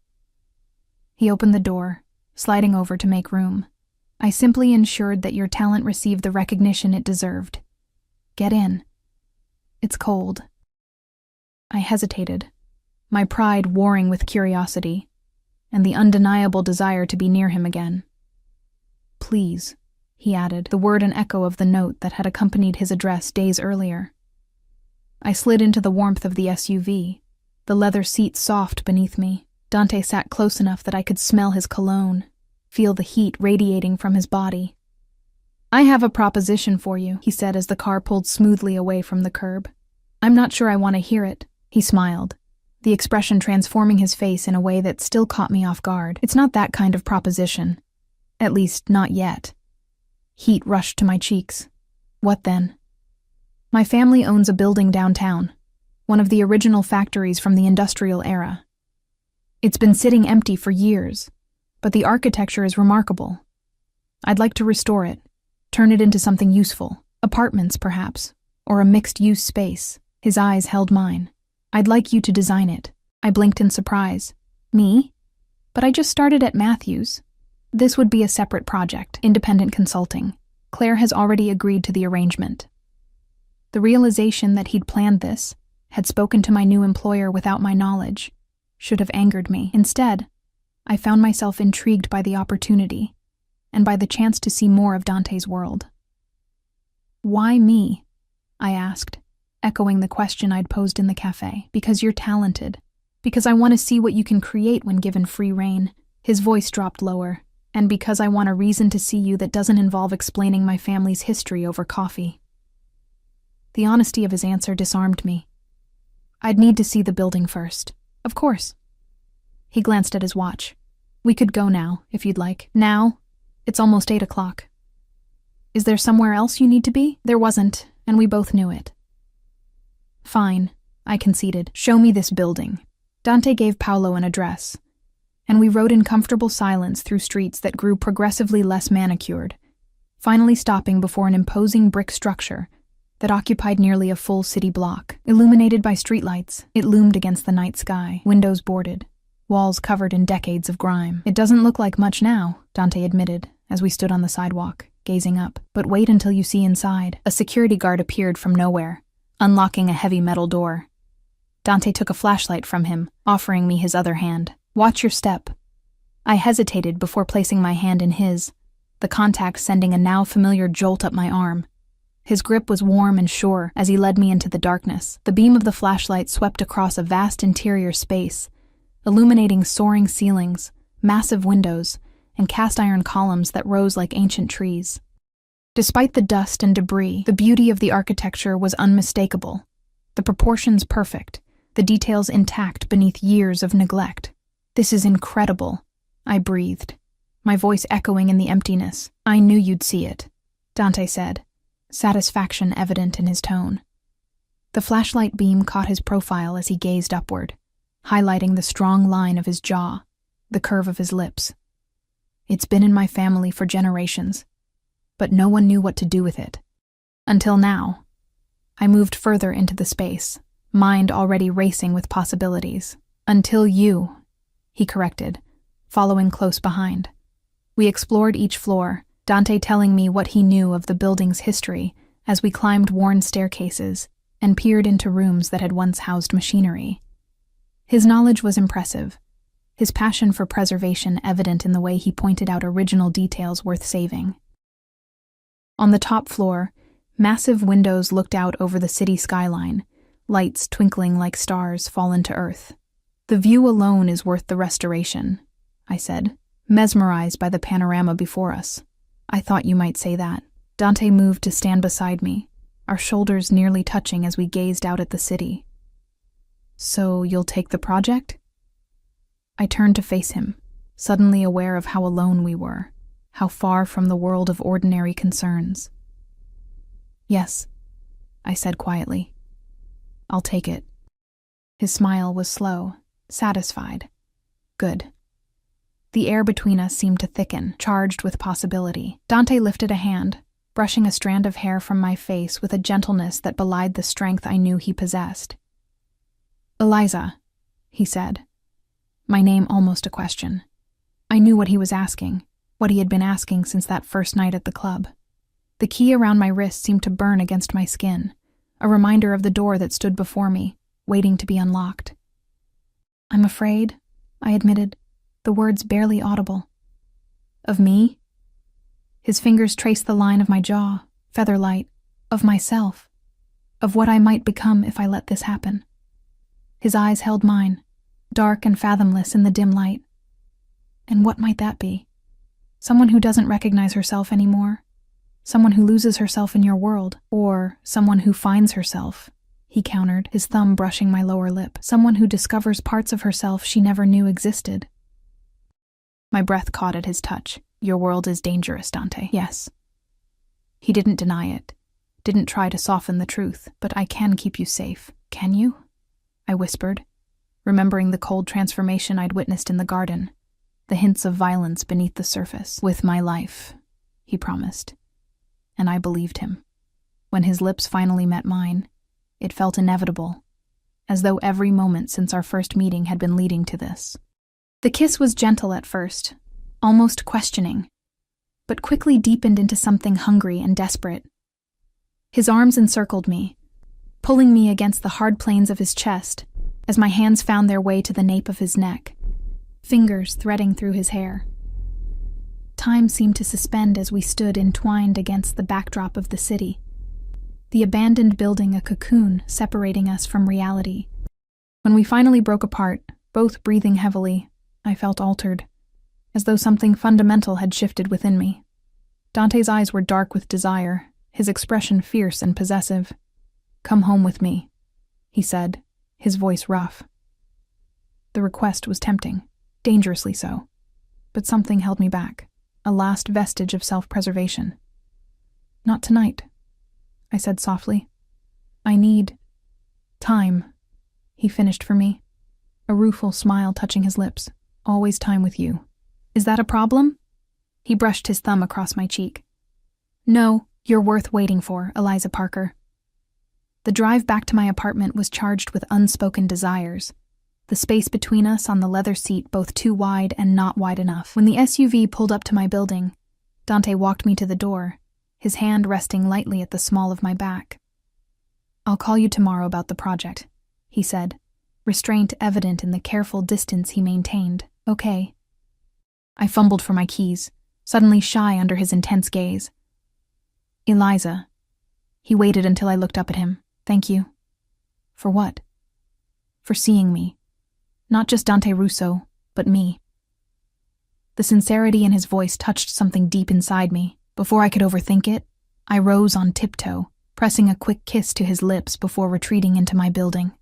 He opened the door, sliding over to make room. "I simply ensured that your talent received the recognition it deserved. Get in. It's cold." I hesitated, my pride warring with curiosity, and the undeniable desire to be near him again. "Please," he added, the word an echo of the note that had accompanied his address days earlier. I slid into the warmth of the SUV, the leather seat soft beneath me. Dante sat close enough that I could smell his cologne, feel the heat radiating from his body. "I have a proposition for you," he said as the car pulled smoothly away from the curb. "I'm not sure I want to hear it." He smiled, the expression transforming his face in a way that still caught me off guard. "It's not that kind of proposition. At least, not yet." Heat rushed to my cheeks. "What then?" "My family owns a building downtown, one of the original factories from the industrial era. It's been sitting empty for years, but the architecture is remarkable. I'd like to restore it, turn it into something useful, apartments perhaps, or a mixed-use space." His eyes held mine. "I'd like you to design it." I blinked in surprise. "Me? But I just started at Matthews." "This would be a separate project, independent consulting. Claire has already agreed to the arrangement." The realization that he'd planned this, had spoken to my new employer without my knowledge, should have angered me. Instead, I found myself intrigued by the opportunity, and by the chance to see more of Dante's world. "Why me?" I asked, echoing the question I'd posed in the cafe. Because you're talented. Because I want to see what you can create when given free rein. His voice dropped lower. And because I want a reason to see you that doesn't involve explaining my family's history over coffee. The honesty of his answer disarmed me. I'd need to see the building first. Of course. He glanced at his watch. We could go now, if you'd like. Now? It's almost 8 o'clock. Is there somewhere else you need to be? There wasn't, and we both knew it. Fine, I conceded. Show me this building. Dante gave Paolo an address, and we rode in comfortable silence through streets that grew progressively less manicured, finally stopping before an imposing brick structure that occupied nearly a full city block. Illuminated by streetlights, it loomed against the night sky, windows boarded, walls covered in decades of grime. It doesn't look like much now, Dante admitted, as we stood on the sidewalk, gazing up. But wait until you see inside. A security guard appeared from nowhere, unlocking a heavy metal door. Dante took a flashlight from him, offering me his other hand. Watch your step. I hesitated before placing my hand in his, the contact sending a now familiar jolt up my arm. His grip was warm and sure as he led me into the darkness. The beam of the flashlight swept across a vast interior space, illuminating soaring ceilings, massive windows, and cast-iron columns that rose like ancient trees. Despite the dust and debris, the beauty of the architecture was unmistakable. The proportions perfect, the details intact beneath years of neglect. This is incredible, I breathed, my voice echoing in the emptiness. I knew you'd see it, Dante said, satisfaction evident in his tone. The flashlight beam caught his profile as he gazed upward, highlighting the strong line of his jaw, the curve of his lips. It's been in my family for generations, but no one knew what to do with it. Until now. I moved further into the space, mind already racing with possibilities. Until you, he corrected, following close behind. We explored each floor, Dante telling me what he knew of the building's history as we climbed worn staircases and peered into rooms that had once housed machinery. His knowledge was impressive, his passion for preservation evident in the way he pointed out original details worth saving. On the top floor, massive windows looked out over the city skyline, lights twinkling like stars fallen to earth. The view alone is worth the restoration, I said, mesmerized by the panorama before us. I thought you might say that. Dante moved to stand beside me, our shoulders nearly touching as we gazed out at the city. So you'll take the project? I turned to face him, suddenly aware of how alone we were, how far from the world of ordinary concerns. Yes, I said quietly. I'll take it. His smile was slow, satisfied. Good. The air between us seemed to thicken, charged with possibility. Dante lifted a hand, brushing a strand of hair from my face with a gentleness that belied the strength I knew he possessed. Eliza, he said, my name almost a question. I knew what he was asking, what he had been asking since that first night at the club. The key around my wrist seemed to burn against my skin, a reminder of the door that stood before me, waiting to be unlocked. I'm afraid, I admitted, the words barely audible. Of me? His fingers traced the line of my jaw, feather-light, of myself, of what I might become if I let this happen. His eyes held mine, dark and fathomless in the dim light. And what might that be? Someone who doesn't recognize herself anymore? Someone who loses herself in your world? Or someone who finds herself? He countered, his thumb brushing my lower lip. Someone who discovers parts of herself she never knew existed. My breath caught at his touch. Your world is dangerous, Dante. Yes. He didn't deny it, didn't try to soften the truth. But I can keep you safe. Can you? I whispered, remembering the cold transformation I'd witnessed in the garden, the hints of violence beneath the surface. With my life, he promised. And I believed him. When his lips finally met mine, it felt inevitable, as though every moment since our first meeting had been leading to this. The kiss was gentle at first, almost questioning, but quickly deepened into something hungry and desperate. His arms encircled me, pulling me against the hard planes of his chest as my hands found their way to the nape of his neck, fingers threading through his hair. Time seemed to suspend as we stood entwined against the backdrop of the city. the abandoned building a cocoon separating us from reality. When we finally broke apart, both breathing heavily, I felt altered, as though something fundamental had shifted within me. Dante's eyes were dark with desire, his expression fierce and possessive. "Come home with me," he said, his voice rough. The request was tempting, dangerously so, but something held me back, a last vestige of self-preservation. "Not tonight," I said softly. "I need time," he finished for me, a rueful smile touching his lips. "Always time with you. Is that a problem?" He brushed his thumb across my cheek. "No, you're worth waiting for, Eliza Parker." The drive back to my apartment was charged with unspoken desires, the space between us on the leather seat both too wide and not wide enough. When the SUV pulled up to my building, Dante walked me to the door, his hand resting lightly at the small of my back. "I'll call you tomorrow about the project," he said, restraint evident in the careful distance he maintained. "Okay." I fumbled for my keys, suddenly shy under his intense gaze. "Eliza." He waited until I looked up at him. "Thank you." "For what?" "For seeing me. Not just Dante Russo, but me." The sincerity in his voice touched something deep inside me. Before I could overthink it, I rose on tiptoe, pressing a quick kiss to his lips before retreating into my building.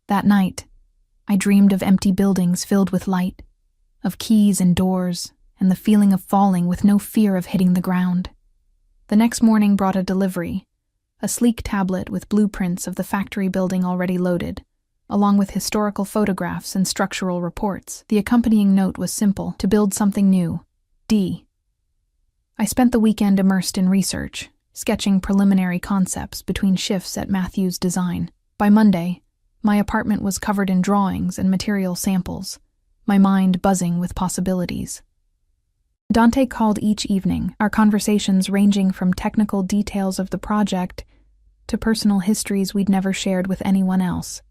That night, I dreamed of empty buildings filled with light, of keys and doors, and the feeling of falling with no fear of hitting the ground. The next morning brought a delivery, a sleek tablet with blueprints of the factory building already loaded, along with historical photographs and structural reports. The accompanying note was simple: to build something new, D. I spent the weekend immersed in research, sketching preliminary concepts between shifts at Matthew's design. By Monday, my apartment was covered in drawings and material samples, my mind buzzing with possibilities. Dante called each evening, our conversations ranging from technical details of the project to personal histories we'd never shared with anyone else.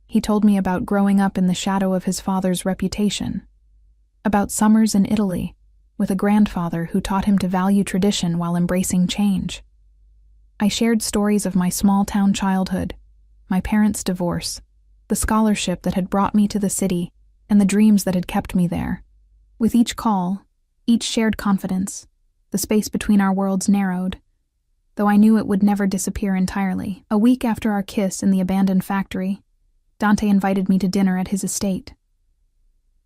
He told me about growing up in the shadow of his father's reputation, about summers in Italy, with a grandfather who taught him to value tradition while embracing change. I shared stories of my small-town childhood, my parents' divorce, the scholarship that had brought me to the city, and the dreams that had kept me there. With each call, each shared confidence, the space between our worlds narrowed, though I knew it would never disappear entirely. A week after our kiss in the abandoned factory, Dante invited me to dinner at his estate.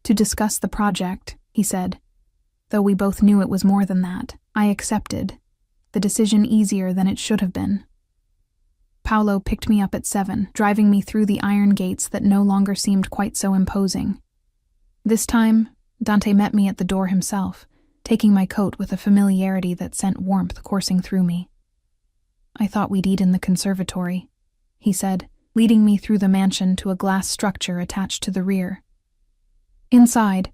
To discuss the project, he said. Though we both knew it was more than that, I accepted, the decision easier than it should have been. Paolo picked me up at 7, driving me through the iron gates that no longer seemed quite so imposing. This time, Dante met me at the door himself, taking my coat with a familiarity that sent warmth coursing through me. "I thought we'd eat in the conservatory," he said, leading me through the mansion to a glass structure attached to the rear. Inside,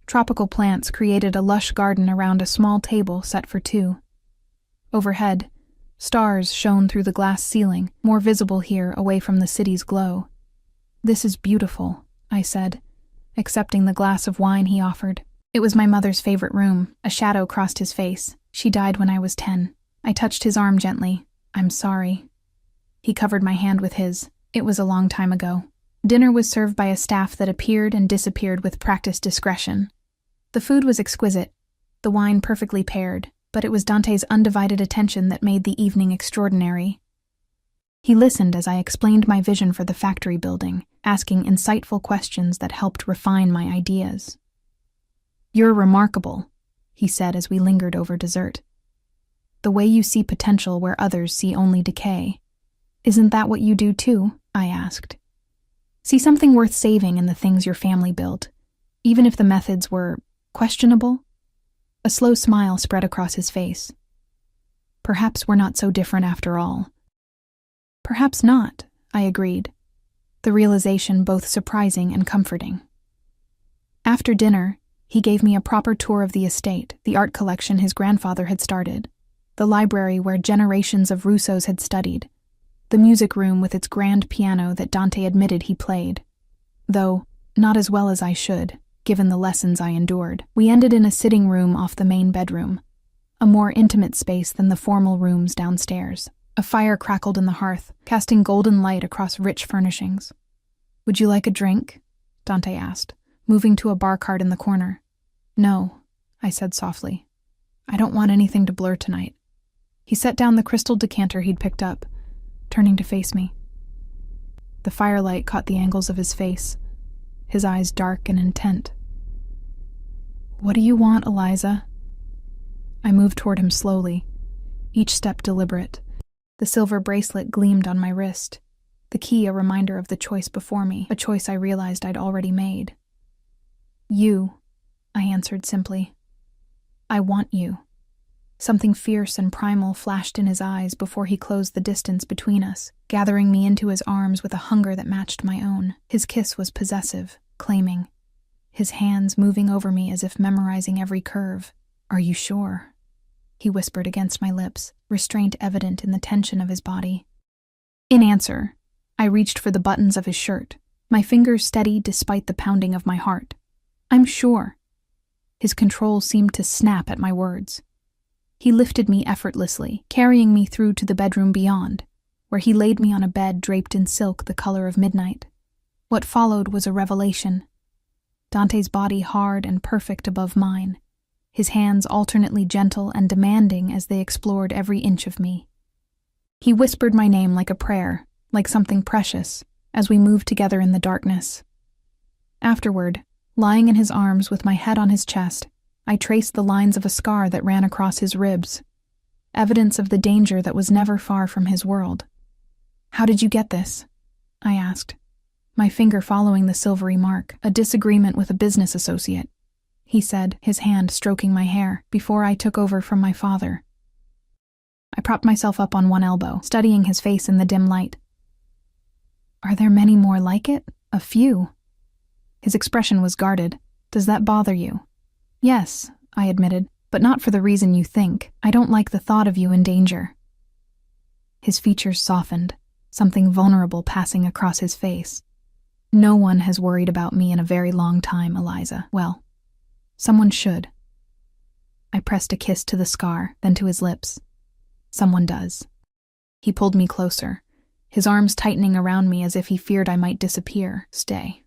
tropical plants created a lush garden around a small table set for 2. Overhead, stars shone through the glass ceiling, more visible here away from the city's glow. "This is beautiful," I said, accepting the glass of wine he offered. It was my mother's favorite room. A shadow crossed his face. She died when I was 10. I touched his arm gently. "I'm sorry." He covered my hand with his. It was a long time ago. Dinner was served by a staff that appeared and disappeared with practiced discretion. The food was exquisite, the wine perfectly paired, but it was Dante's undivided attention that made the evening extraordinary. He listened as I explained my vision for the factory building, asking insightful questions that helped refine my ideas. "You're remarkable," he said as we lingered over dessert. "The way you see potential where others see only decay. Isn't that what you do too?" I asked. "See something worth saving in the things your family built, even if the methods were questionable?" A slow smile spread across his face. "Perhaps we're not so different after all." "Perhaps not," I agreed, the realization both surprising and comforting. After dinner, he gave me a proper tour of the estate, the art collection his grandfather had started, the library where generations of Russos had studied, the music room with its grand piano that Dante admitted he played, though not as well as I should, given the lessons I endured. We ended in a sitting room off the main bedroom, a more intimate space than the formal rooms downstairs. A fire crackled in the hearth, casting golden light across rich furnishings. "Would you like a drink?" Dante asked, moving to a bar cart in the corner. "No," I said softly. "I don't want anything to blur tonight." He set down the crystal decanter he'd picked up, turning to face me. The firelight caught the angles of his face, his eyes dark and intent. "What do you want, Eliza?" I moved toward him slowly, each step deliberate. The silver bracelet gleamed on my wrist, the key a reminder of the choice before me, a choice I realized I'd already made. "You," I answered simply. "I want you." Something fierce and primal flashed in his eyes before he closed the distance between us, gathering me into his arms with a hunger that matched my own. His kiss was possessive, claiming, his hands moving over me as if memorizing every curve. "Are you sure?" he whispered against my lips, restraint evident in the tension of his body. In answer, I reached for the buttons of his shirt, my fingers steady despite the pounding of my heart. "I'm sure." His control seemed to snap at my words. He lifted me effortlessly, carrying me through to the bedroom beyond, where he laid me on a bed draped in silk the color of midnight. What followed was a revelation. Dante's body hard and perfect above mine, his hands alternately gentle and demanding as they explored every inch of me. He whispered my name like a prayer, like something precious, as we moved together in the darkness. Afterward, lying in his arms with my head on his chest, I traced the lines of a scar that ran across his ribs, evidence of the danger that was never far from his world. "How did you get this?" I asked, my finger following the silvery mark. "A disagreement with a business associate," he said, his hand stroking my hair, "before I took over from my father." I propped myself up on one elbow, studying his face in the dim light. "Are there many more like it?" "A few." His expression was guarded. "Does that bother you?" "Yes," I admitted, "but not for the reason you think. I don't like the thought of you in danger." His features softened, something vulnerable passing across his face. "No one has worried about me in a very long time, Eliza. Well, someone should." I pressed a kiss to the scar, then to his lips. "Someone does." He pulled me closer, his arms tightening around me as if he feared I might disappear. "Stay,"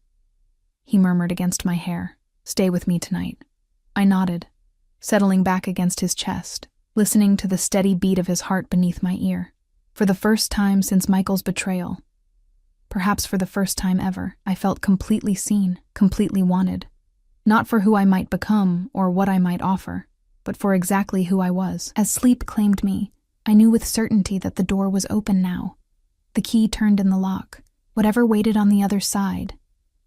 he murmured against my hair. "Stay with me tonight." I nodded, settling back against his chest, listening to the steady beat of his heart beneath my ear. For the first time since Michael's betrayal, perhaps for the first time ever, I felt completely seen, completely wanted. Not for who I might become or what I might offer, but for exactly who I was. As sleep claimed me, I knew with certainty that the door was open now. The key turned in the lock. Whatever waited on the other side,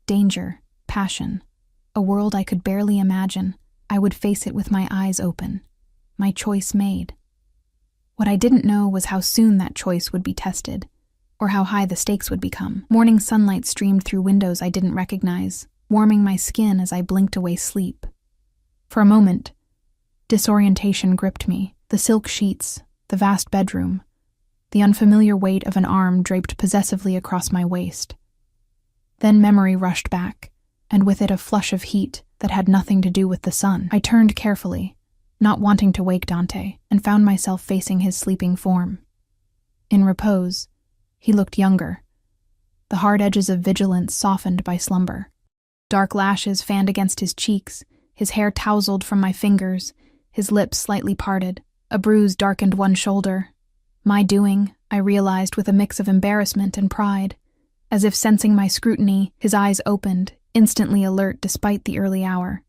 danger, passion, a world I could barely imagine, I would face it with my eyes open, my choice made. What I didn't know was how soon that choice would be tested, or how high the stakes would become. Morning sunlight streamed through windows I didn't recognize, warming my skin as I blinked away sleep. For a moment, disorientation gripped me. The silk sheets, the vast bedroom, the unfamiliar weight of an arm draped possessively across my waist. Then memory rushed back, and with it a flush of heat that had nothing to do with the sun. I turned carefully, not wanting to wake Dante, and found myself facing his sleeping form. In repose, he looked younger, the hard edges of vigilance softened by slumber. Dark lashes fanned against his cheeks, his hair tousled from my fingers, his lips slightly parted. A bruise darkened one shoulder. My doing, I realized with a mix of embarrassment and pride. As if sensing my scrutiny, his eyes opened, instantly alert despite the early hour.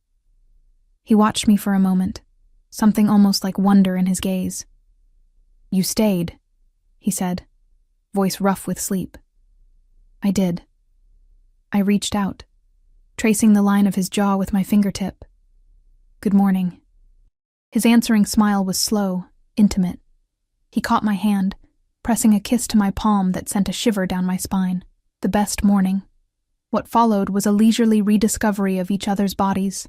He watched me for a moment, something almost like wonder in his gaze. "You stayed," he said, voice rough with sleep. I did. I reached out, tracing the line of his jaw with my fingertip. "Good morning." His answering smile was slow, intimate. He caught my hand, pressing a kiss to my palm that sent a shiver down my spine. The best morning. What followed was a leisurely rediscovery of each other's bodies,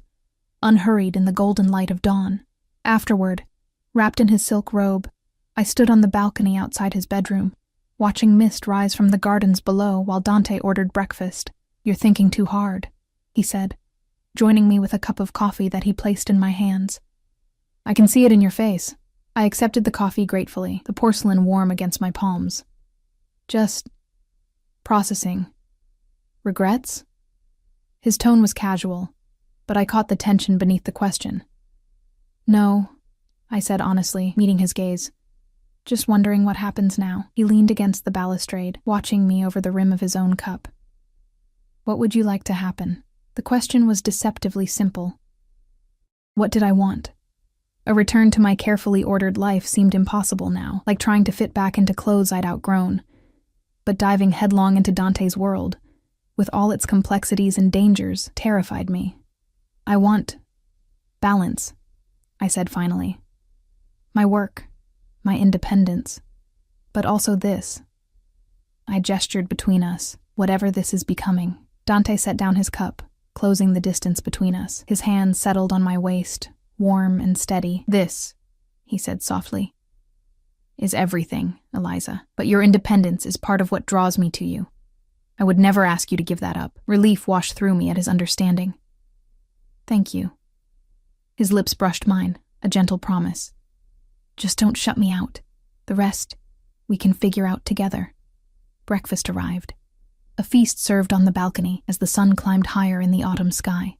unhurried in the golden light of dawn. Afterward, wrapped in his silk robe, I stood on the balcony outside his bedroom, watching mist rise from the gardens below while Dante ordered breakfast. "You're thinking too hard," he said, joining me with a cup of coffee that he placed in my hands. "I can see it in your face," I accepted the coffee gratefully, the porcelain warm against my palms. Just processing. Regrets? His tone was casual, but I caught the tension beneath the question. No, I said honestly, meeting his gaze. Just wondering what happens now. He leaned against the balustrade, watching me over the rim of his own cup. What would you like to happen? The question was deceptively simple. What did I want? A return to my carefully ordered life seemed impossible now, like trying to fit back into clothes I'd outgrown. But diving headlong into Dante's world, with all its complexities and dangers, terrified me. I want balance, I said finally. My work, my independence, but also this. I gestured between us, whatever this is becoming. Dante set down his cup, closing the distance between us. His hand settled on my waist, warm and steady. This, he said softly, is everything, Eliza, but your independence is part of what draws me to you. I would never ask you to give that up. Relief washed through me at his understanding. Thank you. His lips brushed mine, a gentle promise. Just don't shut me out. The rest, we can figure out together. Breakfast arrived. A feast served on the balcony as the sun climbed higher in the autumn sky.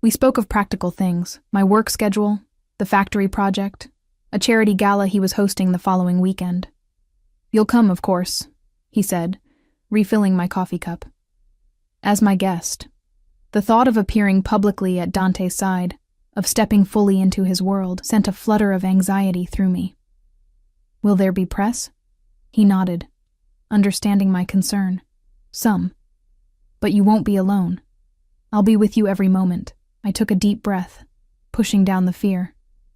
We spoke of practical things, my work schedule, the factory project, a charity gala he was hosting the following weekend. You'll come, of course, he said, refilling my coffee cup. As my guest, the thought of appearing publicly at Dante's side, of stepping fully into his world, sent a flutter of anxiety through me. Will there be press? He nodded, understanding my concern. Some. But you won't be alone. I'll be with you every moment. I took a deep breath, pushing down the fear.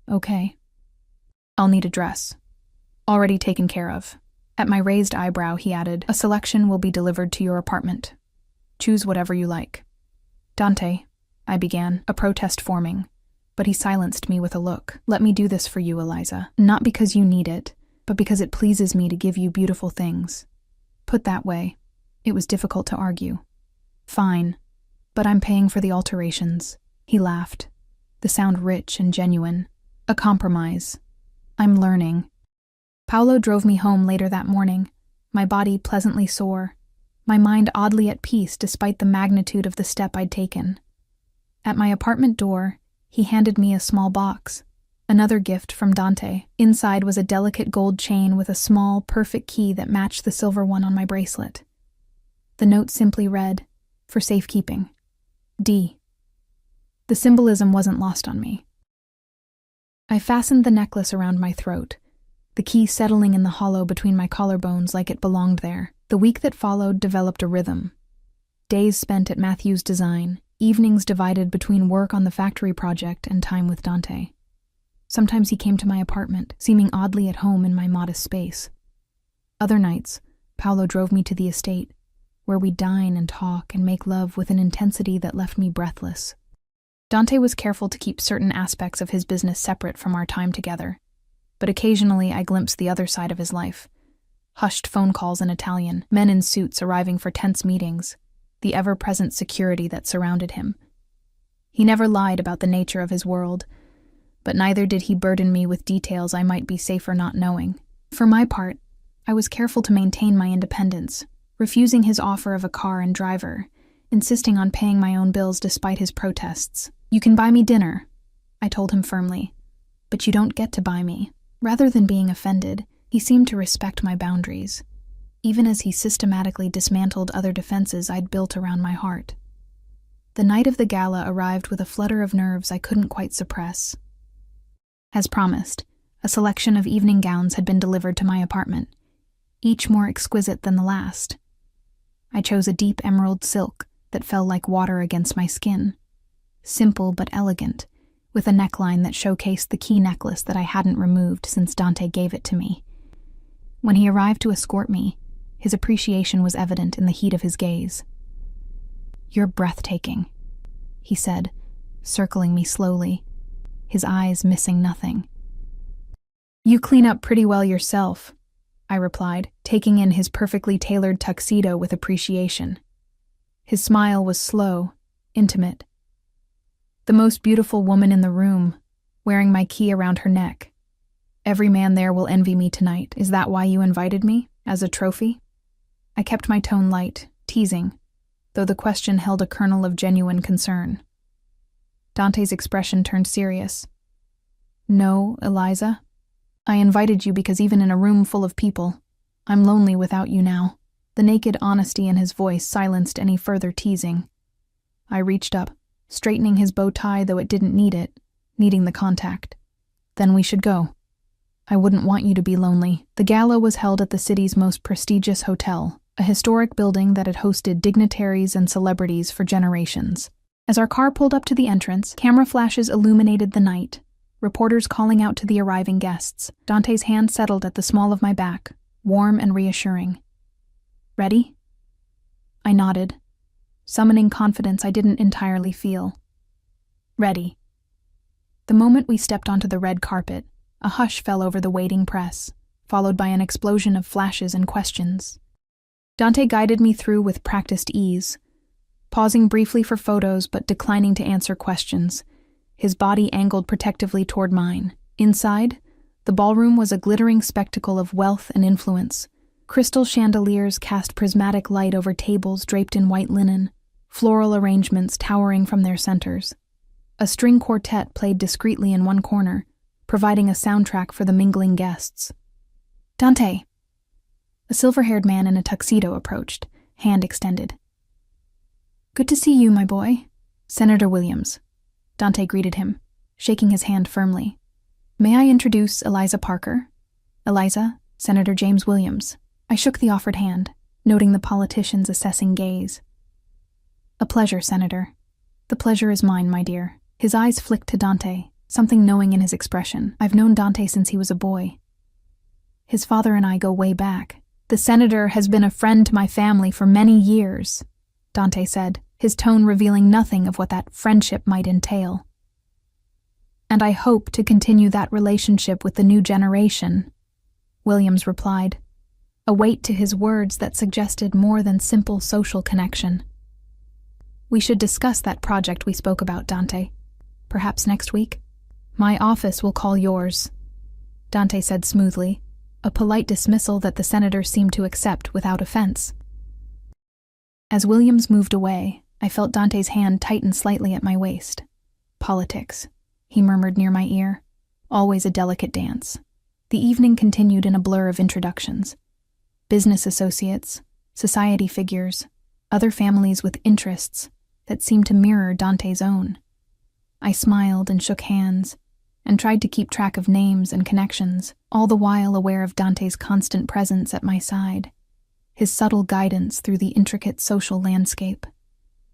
Okay. I'll need a dress. Already taken care of. At my raised eyebrow, he added, a selection will be delivered to your apartment. Choose whatever you like. Dante, I began, a protest forming, but he silenced me with a look. Let me do this for you, Eliza. Not because you need it, but because it pleases me to give you beautiful things. Put that way, it was difficult to argue. Fine, but I'm paying for the alterations. He laughed, the sound rich and genuine. A compromise. I'm learning. Paolo drove me home later that morning, my body pleasantly sore, my mind oddly at peace despite the magnitude of the step I'd taken. At my apartment door, he handed me a small box, another gift from Dante. Inside was a delicate gold chain with a small, perfect key that matched the silver one on my bracelet. The note simply read, for safekeeping, D. The symbolism wasn't lost on me. I fastened the necklace around my throat, the key settling in the hollow between my collarbones like it belonged there. The week that followed developed a rhythm. Days spent at Matthew's design, evenings divided between work on the factory project and time with Dante. Sometimes he came to my apartment, seeming oddly at home in my modest space. Other nights, Paolo drove me to the estate, where we'd dine and talk and make love with an intensity that left me breathless. Dante was careful to keep certain aspects of his business separate from our time together, but occasionally I glimpsed the other side of his life. Hushed phone calls in Italian, men in suits arriving for tense meetings, the ever-present security that surrounded him. He never lied about the nature of his world, but neither did he burden me with details I might be safer not knowing. For my part, I was careful to maintain my independence, refusing his offer of a car and driver, insisting on paying my own bills despite his protests. You can buy me dinner, I told him firmly, but you don't get to buy me. Rather than being offended, he seemed to respect my boundaries, even as he systematically dismantled other defenses I'd built around my heart. The night of the gala arrived with a flutter of nerves I couldn't quite suppress. As promised, a selection of evening gowns had been delivered to my apartment, each more exquisite than the last. I chose a deep emerald silk that fell like water against my skin, simple but elegant, with a neckline that showcased the key necklace that I hadn't removed since Dante gave it to me. When he arrived to escort me, his appreciation was evident in the heat of his gaze. You're breathtaking, he said, circling me slowly, his eyes missing nothing. You clean up pretty well yourself, I replied, taking in his perfectly tailored tuxedo with appreciation. His smile was slow, intimate. The most beautiful woman in the room, wearing my key around her neck. Every man there will envy me tonight. Is that why you invited me? As a trophy? I kept my tone light, teasing, though the question held a kernel of genuine concern. Dante's expression turned serious. No, Eliza. I invited you because even in a room full of people, I'm lonely without you now. The naked honesty in his voice silenced any further teasing. I reached up, straightening his bow tie though it didn't need it, needing the contact. Then we should go. I wouldn't want you to be lonely. The gala was held at the city's most prestigious hotel, a historic building that had hosted dignitaries and celebrities for generations. As our car pulled up to the entrance, camera flashes illuminated the night, reporters calling out to the arriving guests. Dante's hand settled at the small of my back, warm and reassuring. Ready? I nodded, summoning confidence I didn't entirely feel. Ready. The moment we stepped onto the red carpet, a hush fell over the waiting press, followed by an explosion of flashes and questions. Dante guided me through with practiced ease, pausing briefly for photos but declining to answer questions, his body angled protectively toward mine. Inside, the ballroom was a glittering spectacle of wealth and influence. Crystal chandeliers cast prismatic light over tables draped in white linen, floral arrangements towering from their centers. A string quartet played discreetly in one corner, providing a soundtrack for the mingling guests. Dante! A silver-haired man in a tuxedo approached, hand extended. Good to see you, my boy. Senator Williams. Dante greeted him, shaking his hand firmly. May I introduce Eliza Parker? Eliza, Senator James Williams. I shook the offered hand, noting the politician's assessing gaze. A pleasure, Senator. The pleasure is mine, my dear. His eyes flicked to Dante, something knowing in his expression. I've known Dante since he was a boy. His father and I go way back. The senator has been a friend to my family for many years, Dante said, his tone revealing nothing of what that friendship might entail. And I hope to continue that relationship with the new generation, Williams replied, a weight to his words that suggested more than simple social connection. We should discuss that project we spoke about, Dante. Perhaps next week? My office will call yours, Dante said smoothly, a polite dismissal that the senator seemed to accept without offense. As Williams moved away, I felt Dante's hand tighten slightly at my waist. Politics, he murmured near my ear, always a delicate dance. The evening continued in a blur of introductions. Business associates, society figures, other families with interests that seemed to mirror Dante's own. I smiled and shook hands, and tried to keep track of names and connections, all the while aware of Dante's constant presence at my side, his subtle guidance through the intricate social landscape.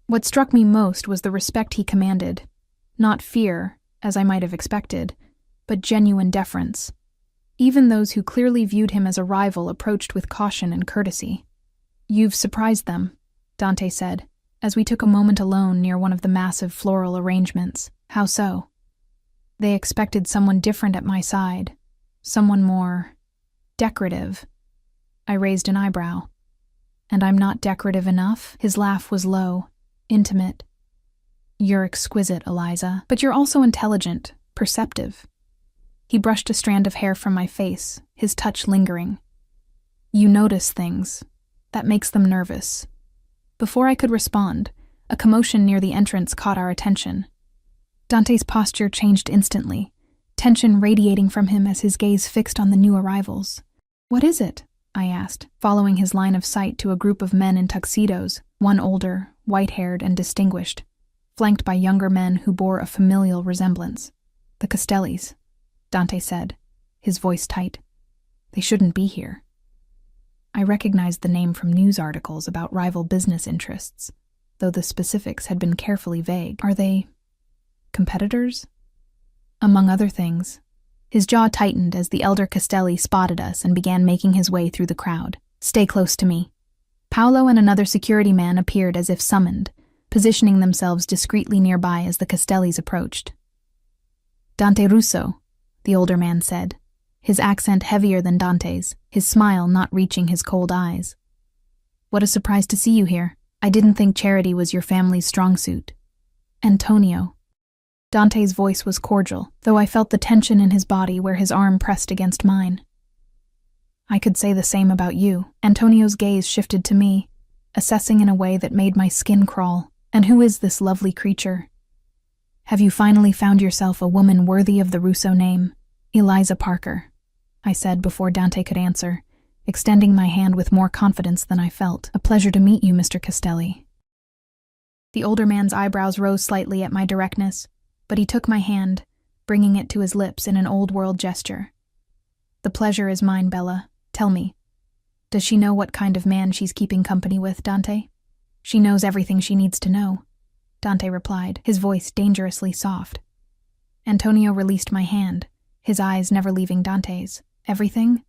What struck me most was the respect he commanded, not fear, as I might have expected, but genuine deference. Even those who clearly viewed him as a rival approached with caution and courtesy. You've surprised them, Dante said, as we took a moment alone near one of the massive floral arrangements. How so? They expected someone different at my side, someone more decorative. I raised an eyebrow. And I'm not decorative enough? His laugh was low, intimate. You're exquisite, Eliza, but you're also intelligent, perceptive. He brushed a strand of hair from my face, his touch lingering. You notice things. That makes them nervous. Before I could respond, a commotion near the entrance caught our attention. Dante's posture changed instantly, tension radiating from him as his gaze fixed on the new arrivals. What is it? I asked, following his line of sight to a group of men in tuxedos, one older, white-haired, and distinguished, flanked by younger men who bore a familial resemblance. The Castellis, Dante said, his voice tight. They shouldn't be here. I recognized the name from news articles about rival business interests, though the specifics had been carefully vague. Are they competitors? Among other things. His jaw tightened as the elder Castelli spotted us and began making his way through the crowd. Stay close to me. Paolo and another security man appeared as if summoned, positioning themselves discreetly nearby as the Castellis approached. Dante Russo, the older man said, his accent heavier than Dante's, his smile not reaching his cold eyes. What a surprise to see you here. I didn't think charity was your family's strong suit. Antonio. Dante's voice was cordial, though I felt the tension in his body where his arm pressed against mine. I could say the same about you. Antonio's gaze shifted to me, assessing in a way that made my skin crawl. And who is this lovely creature? Have you finally found yourself a woman worthy of the Russo name? Eliza Parker, I said before Dante could answer, extending my hand with more confidence than I felt. A pleasure to meet you, Mr. Castelli. The older man's eyebrows rose slightly at my directness, but he took my hand, bringing it to his lips in an old-world gesture. The pleasure is mine, Bella. Tell me, does she know what kind of man she's keeping company with, Dante? She knows everything she needs to know, Dante replied, his voice dangerously soft. Antonio released my hand, his eyes never leaving Dante's. Everything?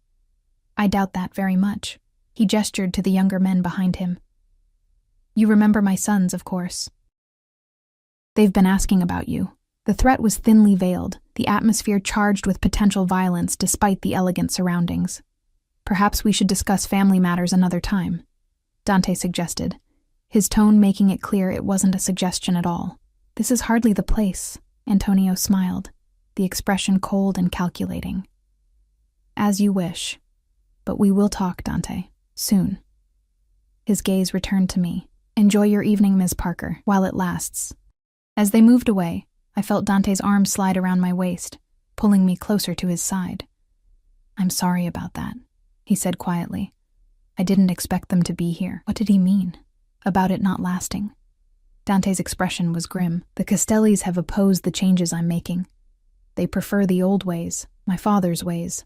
I doubt that very much. He gestured to the younger men behind him. You remember my sons, of course. They've been asking about you. The threat was thinly veiled, the atmosphere charged with potential violence despite the elegant surroundings. Perhaps we should discuss family matters another time, Dante suggested, his tone making it clear it wasn't a suggestion at all. This is hardly the place, Antonio smiled, the expression cold and calculating. As you wish, but we will talk, Dante, soon. His gaze returned to me. Enjoy your evening, Ms. Parker, while it lasts. As they moved away, I felt Dante's arm slide around my waist, pulling me closer to his side. I'm sorry about that, he said quietly. I didn't expect them to be here. What did he mean? About it not lasting? Dante's expression was grim. The Castellis have opposed the changes I'm making. They prefer the old ways, my father's ways.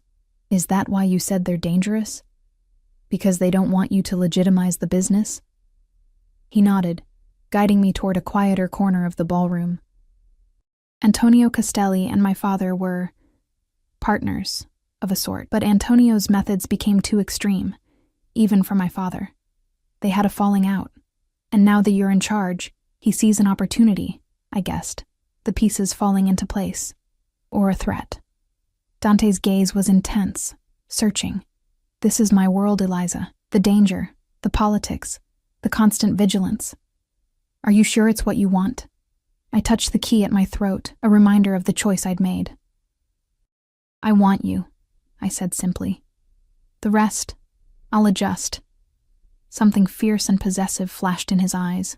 Is that why you said they're dangerous? Because they don't want you to legitimize the business? He nodded, guiding me toward a quieter corner of the ballroom. Antonio Castelli and my father were partners of a sort, but Antonio's methods became too extreme, even for my father. They had a falling out, and now that you're in charge, he sees an opportunity, I guessed, the pieces falling into place, or a threat. Dante's gaze was intense, searching. This is my world, Eliza. The danger, the politics, the constant vigilance. Are you sure it's what you want? I touched the key at my throat, a reminder of the choice I'd made. I want you, I said simply. The rest, I'll adjust. Something fierce and possessive flashed in his eyes.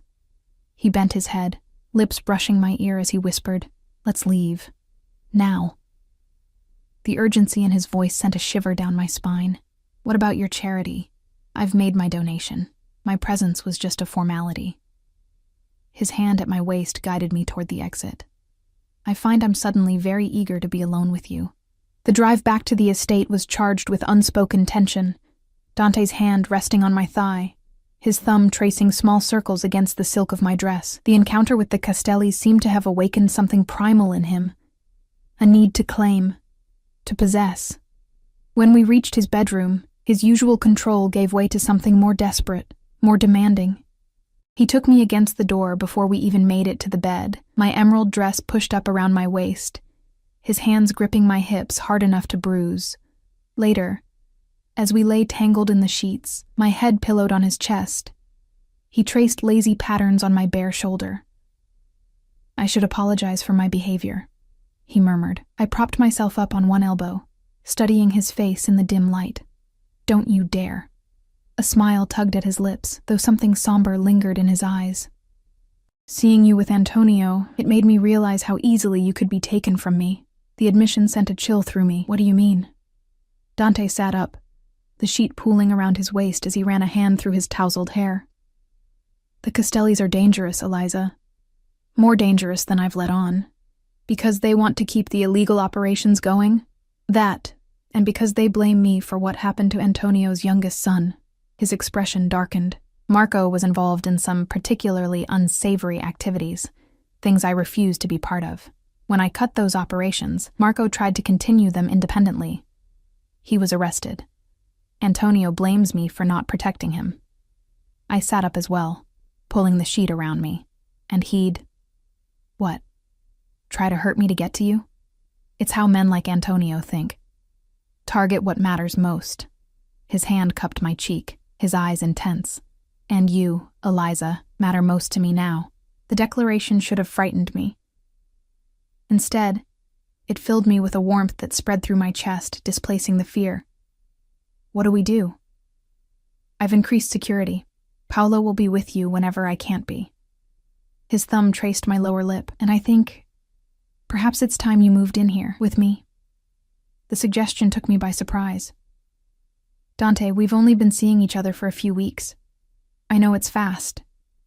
He bent his head, lips brushing my ear as he whispered, "Let's leave. Now." The urgency in his voice sent a shiver down my spine. What about your charity? I've made my donation. My presence was just a formality. His hand at my waist guided me toward the exit. I find I'm suddenly very eager to be alone with you. The drive back to the estate was charged with unspoken tension, Dante's hand resting on my thigh, his thumb tracing small circles against the silk of my dress. The encounter with the Castellis seemed to have awakened something primal in him, a need to claim, to possess. When we reached his bedroom, his usual control gave way to something more desperate, more demanding. He took me against the door before we even made it to the bed, my emerald dress pushed up around my waist, his hands gripping my hips hard enough to bruise. Later, as we lay tangled in the sheets, my head pillowed on his chest, he traced lazy patterns on my bare shoulder. I should apologize for my behavior, he murmured. I propped myself up on one elbow, studying his face in the dim light. Don't you dare. A smile tugged at his lips, though something somber lingered in his eyes. Seeing you with Antonio, it made me realize how easily you could be taken from me. The admission sent a chill through me. What do you mean? Dante sat up, the sheet pooling around his waist as he ran a hand through his tousled hair. The Castellis are dangerous, Eliza. More dangerous than I've let on. Because they want to keep the illegal operations going? That, and because they blame me for what happened to Antonio's youngest son. His expression darkened. Marco was involved in some particularly unsavory activities, things I refused to be part of. When I cut those operations, Marco tried to continue them independently. He was arrested. Antonio blames me for not protecting him. I sat up as well, pulling the sheet around me, and he'd... What? Try to hurt me to get to you? It's how men like Antonio think. Target what matters most. His hand cupped my cheek, his eyes intense. And you, Eliza, matter most to me now. The declaration should have frightened me. Instead, it filled me with a warmth that spread through my chest, displacing the fear. What do we do? I've increased security. Paolo will be with you whenever I can't be. His thumb traced my lower lip, and I think, perhaps it's time you moved in here with me. The suggestion took me by surprise. Dante, we've only been seeing each other for a few weeks. I know it's fast,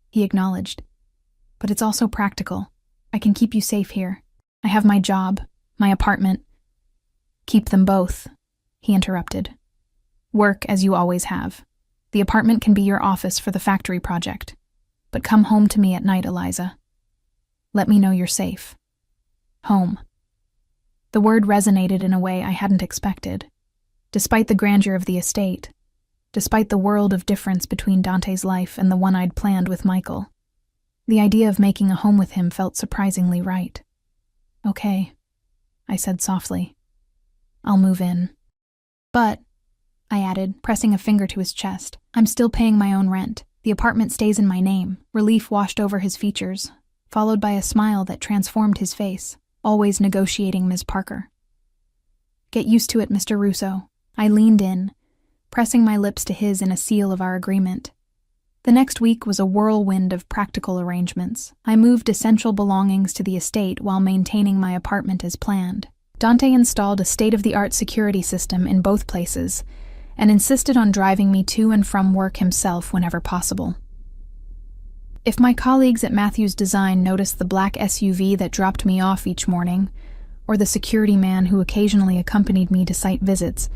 he acknowledged, but it's also practical. I can keep you safe here. I have my job, my apartment. Keep them both, he interrupted. Work as you always have. The apartment can be your office for the factory project. But come home to me at night, Eliza. Let me know you're safe. Home. The word resonated in a way I hadn't expected. Despite the grandeur of the estate, despite the world of difference between Dante's life and the one I'd planned with Michael, the idea of making a home with him felt surprisingly right. Okay, I said softly. I'll move in. But, I added, pressing a finger to his chest, I'm still paying my own rent. The apartment stays in my name. Relief washed over his features, followed by a smile that transformed his face, always negotiating Ms. Parker. Get used to it, Mr. Russo. I leaned in, pressing my lips to his in a seal of our agreement. The next week was a whirlwind of practical arrangements. I moved essential belongings to the estate while maintaining my apartment as planned. Dante installed a state-of-the-art security system in both places, and insisted on driving me to and from work himself whenever possible. If my colleagues at Matthews Design noticed the black SUV that dropped me off each morning, or the security man who occasionally accompanied me to site visits,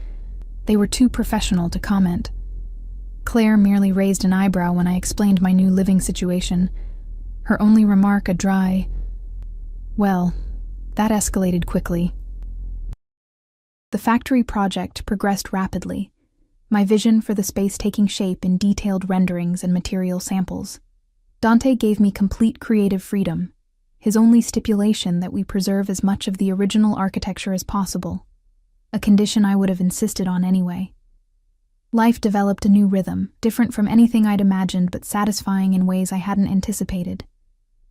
they were too professional to comment. Claire merely raised an eyebrow when I explained my new living situation, her only remark a dry, "Well, that escalated quickly." The factory project progressed rapidly, my vision for the space taking shape in detailed renderings and material samples. Dante gave me complete creative freedom, his only stipulation that we preserve as much of the original architecture as possible, a condition I would have insisted on anyway. Life developed a new rhythm, different from anything I'd imagined but satisfying in ways I hadn't anticipated.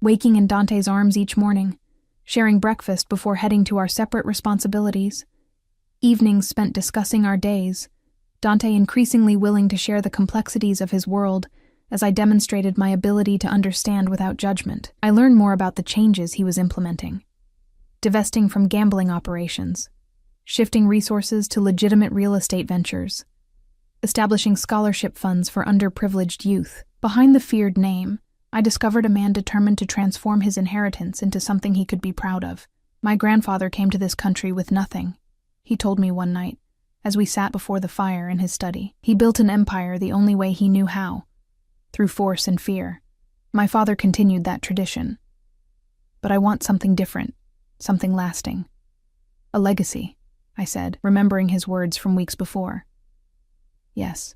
Waking in Dante's arms each morning, sharing breakfast before heading to our separate responsibilities, evenings spent discussing our days, Dante increasingly willing to share the complexities of his world as I demonstrated my ability to understand without judgment. I learned more about the changes he was implementing. Divesting from gambling operations, shifting resources to legitimate real estate ventures, establishing scholarship funds for underprivileged youth. Behind the feared name, I discovered a man determined to transform his inheritance into something he could be proud of. My grandfather came to this country with nothing, he told me one night, as we sat before the fire in his study. He built an empire the only way he knew how, through force and fear. My father continued that tradition. But I want something different, something lasting. A legacy, I said, remembering his words from weeks before. Yes.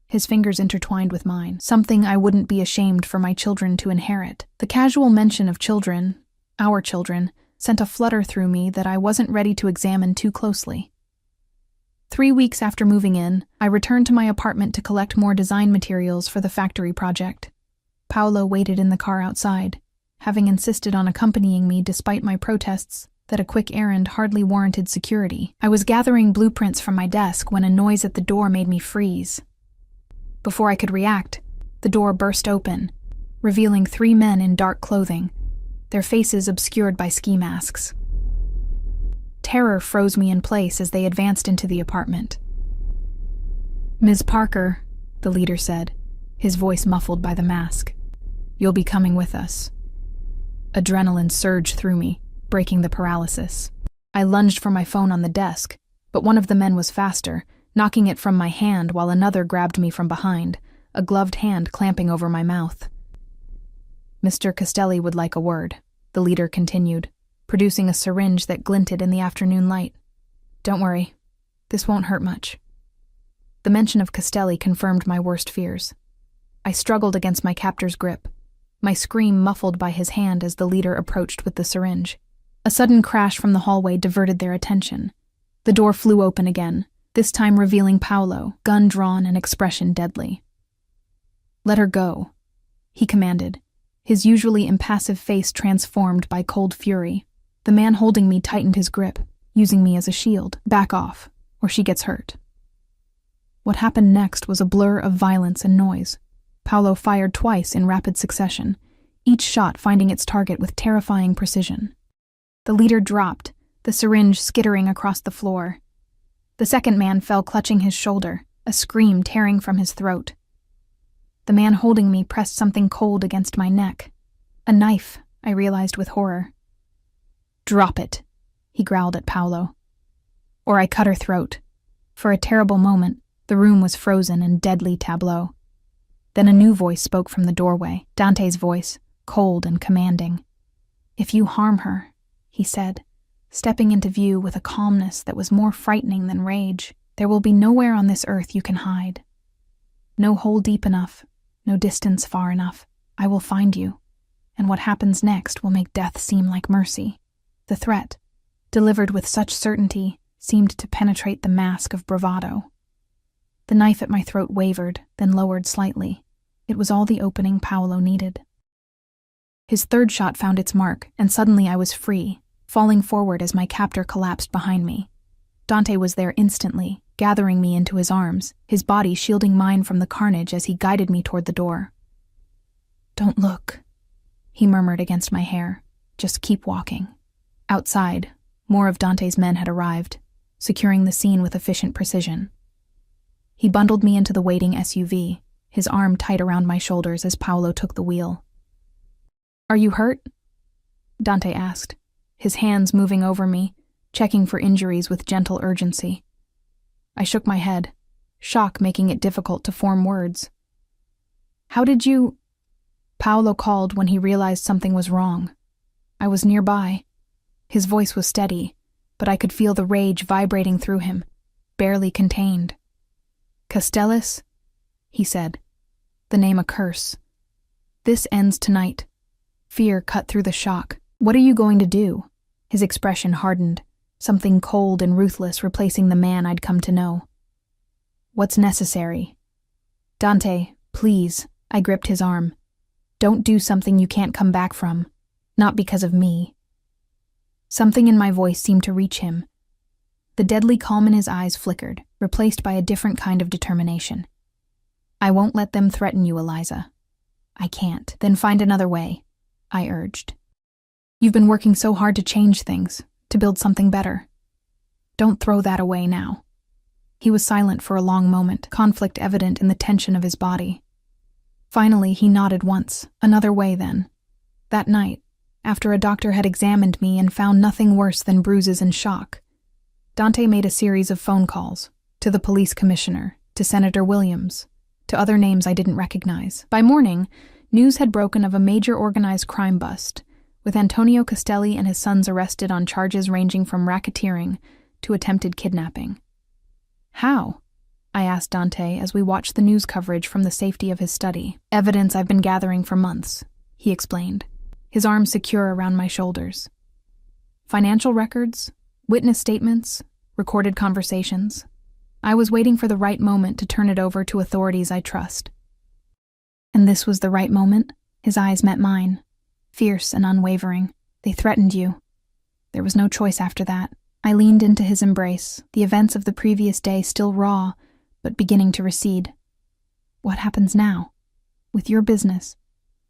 His fingers intertwined with mine, something I wouldn't be ashamed for my children to inherit. The casual mention of children, our children, sent a flutter through me that I wasn't ready to examine too closely. 3 weeks after moving in, I returned to my apartment to collect more design materials for the factory project. Paolo waited in the car outside, having insisted on accompanying me despite my protests that a quick errand hardly warranted security. I was gathering blueprints from my desk when a noise at the door made me freeze. Before I could react, the door burst open, revealing 3 men in dark clothing, their faces obscured by ski masks. Terror froze me in place as they advanced into the apartment. "Ms. Parker," the leader said, his voice muffled by the mask. "You'll be coming with us." Adrenaline surged through me, breaking the paralysis. I lunged for my phone on the desk, but one of the men was faster, knocking it from my hand while another grabbed me from behind, a gloved hand clamping over my mouth. "Mr. Castelli would like a word," the leader continued, producing a syringe that glinted in the afternoon light. "Don't worry, this won't hurt much." The mention of Castelli confirmed my worst fears. I struggled against my captor's grip, my scream muffled by his hand as the leader approached with the syringe. A sudden crash from the hallway diverted their attention. The door flew open again, this time revealing Paolo, gun drawn and expression deadly. "Let her go," he commanded, his usually impassive face transformed by cold fury. The man holding me tightened his grip, using me as a shield. Back off, or she gets hurt. What happened next was a blur of violence and noise. Paolo fired twice in rapid succession, each shot finding its target with terrifying precision. The leader dropped, the syringe skittering across the floor. The second man fell clutching his shoulder, a scream tearing from his throat. The man holding me pressed something cold against my neck. A knife, I realized with horror. "Drop it," he growled at Paolo. "Or I cut her throat." For a terrible moment, the room was frozen in deadly tableau. Then a new voice spoke from the doorway, Dante's voice, cold and commanding. "If you harm her," he said, stepping into view with a calmness that was more frightening than rage, "there will be nowhere on this earth you can hide. No hole deep enough, no distance far enough. I will find you, and what happens next will make death seem like mercy." The threat, delivered with such certainty, seemed to penetrate the mask of bravado. The knife at my throat wavered, then lowered slightly. It was all the opening Paolo needed. His third shot found its mark, and suddenly I was free, falling forward as my captor collapsed behind me. Dante was there instantly, gathering me into his arms, his body shielding mine from the carnage as he guided me toward the door. "Don't look," he murmured against my hair. "Just keep walking." Outside, more of Dante's men had arrived, securing the scene with efficient precision. He bundled me into the waiting SUV, his arm tight around my shoulders as Paolo took the wheel. "Are you hurt?" Dante asked, his hands moving over me, checking for injuries with gentle urgency. I shook my head, shock making it difficult to form words. "How did you—" Paolo called when he realized something was wrong. I was nearby. His voice was steady, but I could feel the rage vibrating through him, barely contained. "Castellis," he said, the name a curse. "This ends tonight." Fear cut through the shock. "What are you going to do?" His expression hardened, something cold and ruthless replacing the man I'd come to know. "What's necessary?" "Dante, please," I gripped his arm. "Don't do something you can't come back from. Not because of me." Something in my voice seemed to reach him. The deadly calm in his eyes flickered, replaced by a different kind of determination. "I won't let them threaten you, Eliza." "I can't. Then find another way," I urged. "You've been working so hard to change things, to build something better. Don't throw that away now." He was silent for a long moment, conflict evident in the tension of his body. Finally, he nodded once. "Another way, then." That night, after a doctor had examined me and found nothing worse than bruises and shock, Dante made a series of phone calls, to the police commissioner, to Senator Williams, to other names I didn't recognize. By morning, news had broken of a major organized crime bust, with Antonio Castelli and his sons arrested on charges ranging from racketeering to attempted kidnapping. "How?" I asked Dante as we watched the news coverage from the safety of his study. "Evidence I've been gathering for months," he explained, his arms secure around my shoulders. "Financial records, witness statements, recorded conversations. I was waiting for the right moment to turn it over to authorities I trust." "And this was the right moment?" His eyes met mine, fierce and unwavering. "They threatened you." There was no choice after that. I leaned into his embrace, the events of the previous day still raw, but beginning to recede. "What happens now? With your business?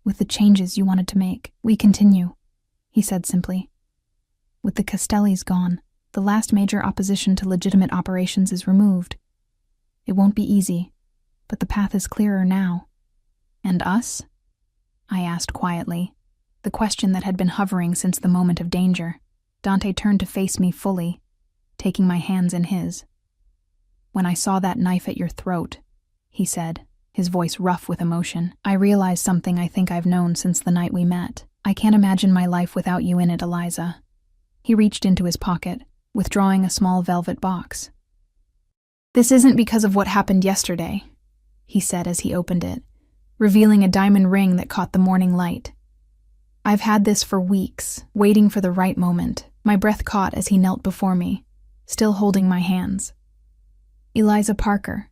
With the changes you wanted to make?" "We continue," he said simply. "With the Castellis gone, the last major opposition to legitimate operations is removed. It won't be easy, but the path is clearer now." "And us?" I asked quietly, the question that had been hovering since the moment of danger. Dante turned to face me fully, taking my hands in his. "When I saw that knife at your throat," he said, his voice rough with emotion, "I realized something I think I've known since the night we met. I can't imagine my life without you in it, Eliza." He reached into his pocket, withdrawing a small velvet box. "This isn't because of what happened yesterday," he said as he opened it, revealing a diamond ring that caught the morning light. "I've had this for weeks, waiting for the right moment." My breath caught as he knelt before me, still holding my hands. "Eliza Parker,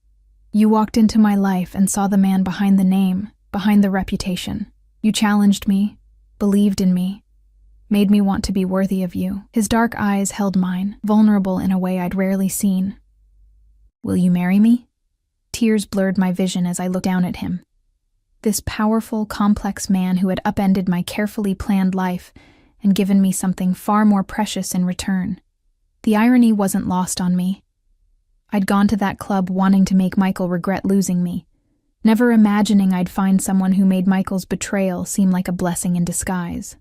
you walked into my life and saw the man behind the name, behind the reputation. You challenged me, believed in me. made me want to be worthy of you. His dark eyes held mine, vulnerable in a way I'd rarely seen. Will you marry me? Tears blurred my vision as I looked down at him. This powerful, complex man who had upended my carefully planned life and given me something far more precious in return. The irony wasn't lost on me. I'd gone to that club wanting to make Michael regret losing me, never imagining I'd find someone who made Michael's betrayal seem like a blessing in disguise.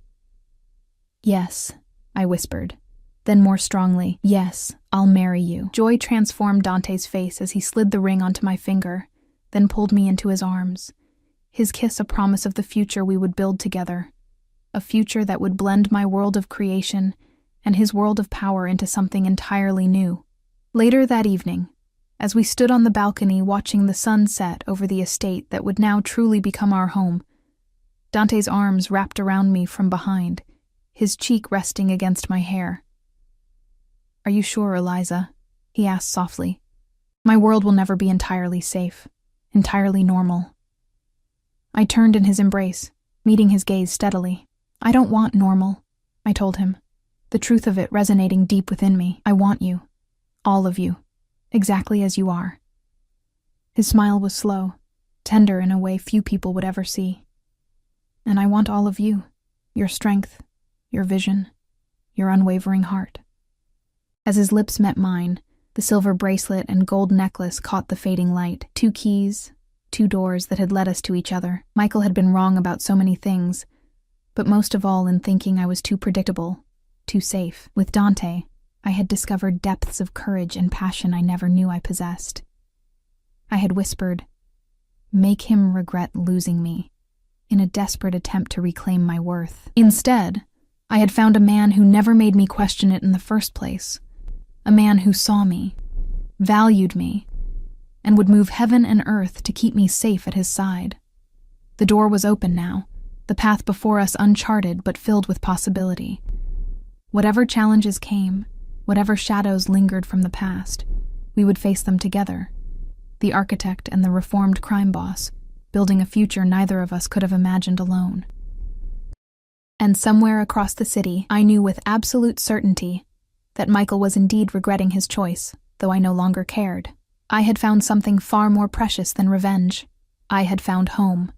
Yes, I whispered. Then more strongly, yes, I'll marry you. Joy transformed Dante's face as he slid the ring onto my finger, then pulled me into his arms. His kiss a promise of the future we would build together, a future that would blend my world of creation and his world of power into something entirely new. Later that evening, as we stood on the balcony watching the sun set over the estate that would now truly become our home, Dante's arms wrapped around me from behind, his cheek resting against my hair. Are you sure, Eliza? He asked softly. My world will never be entirely safe, entirely normal. I turned in his embrace, meeting his gaze steadily. I don't want normal, I told him, the truth of it resonating deep within me. I want you, all of you, exactly as you are. His smile was slow, tender in a way few people would ever see. And I want all of you, your strength, your vision, your unwavering heart. As his lips met mine, the silver bracelet and gold necklace caught the fading light. 2 keys, 2 doors that had led us to each other. Michael had been wrong about so many things, but most of all in thinking I was too predictable, too safe. With Dante, I had discovered depths of courage and passion I never knew I possessed. I had whispered, "Make him regret losing me," in a desperate attempt to reclaim my worth. Instead, I had found a man who never made me question it in the first place. A man who saw me, valued me, and would move heaven and earth to keep me safe at his side. The door was open now, the path before us uncharted but filled with possibility. Whatever challenges came, whatever shadows lingered from the past, we would face them together. The architect and the reformed crime boss, building a future neither of us could have imagined alone. And somewhere across the city, I knew with absolute certainty that Michael was indeed regretting his choice, though I no longer cared. I had found something far more precious than revenge. I had found home.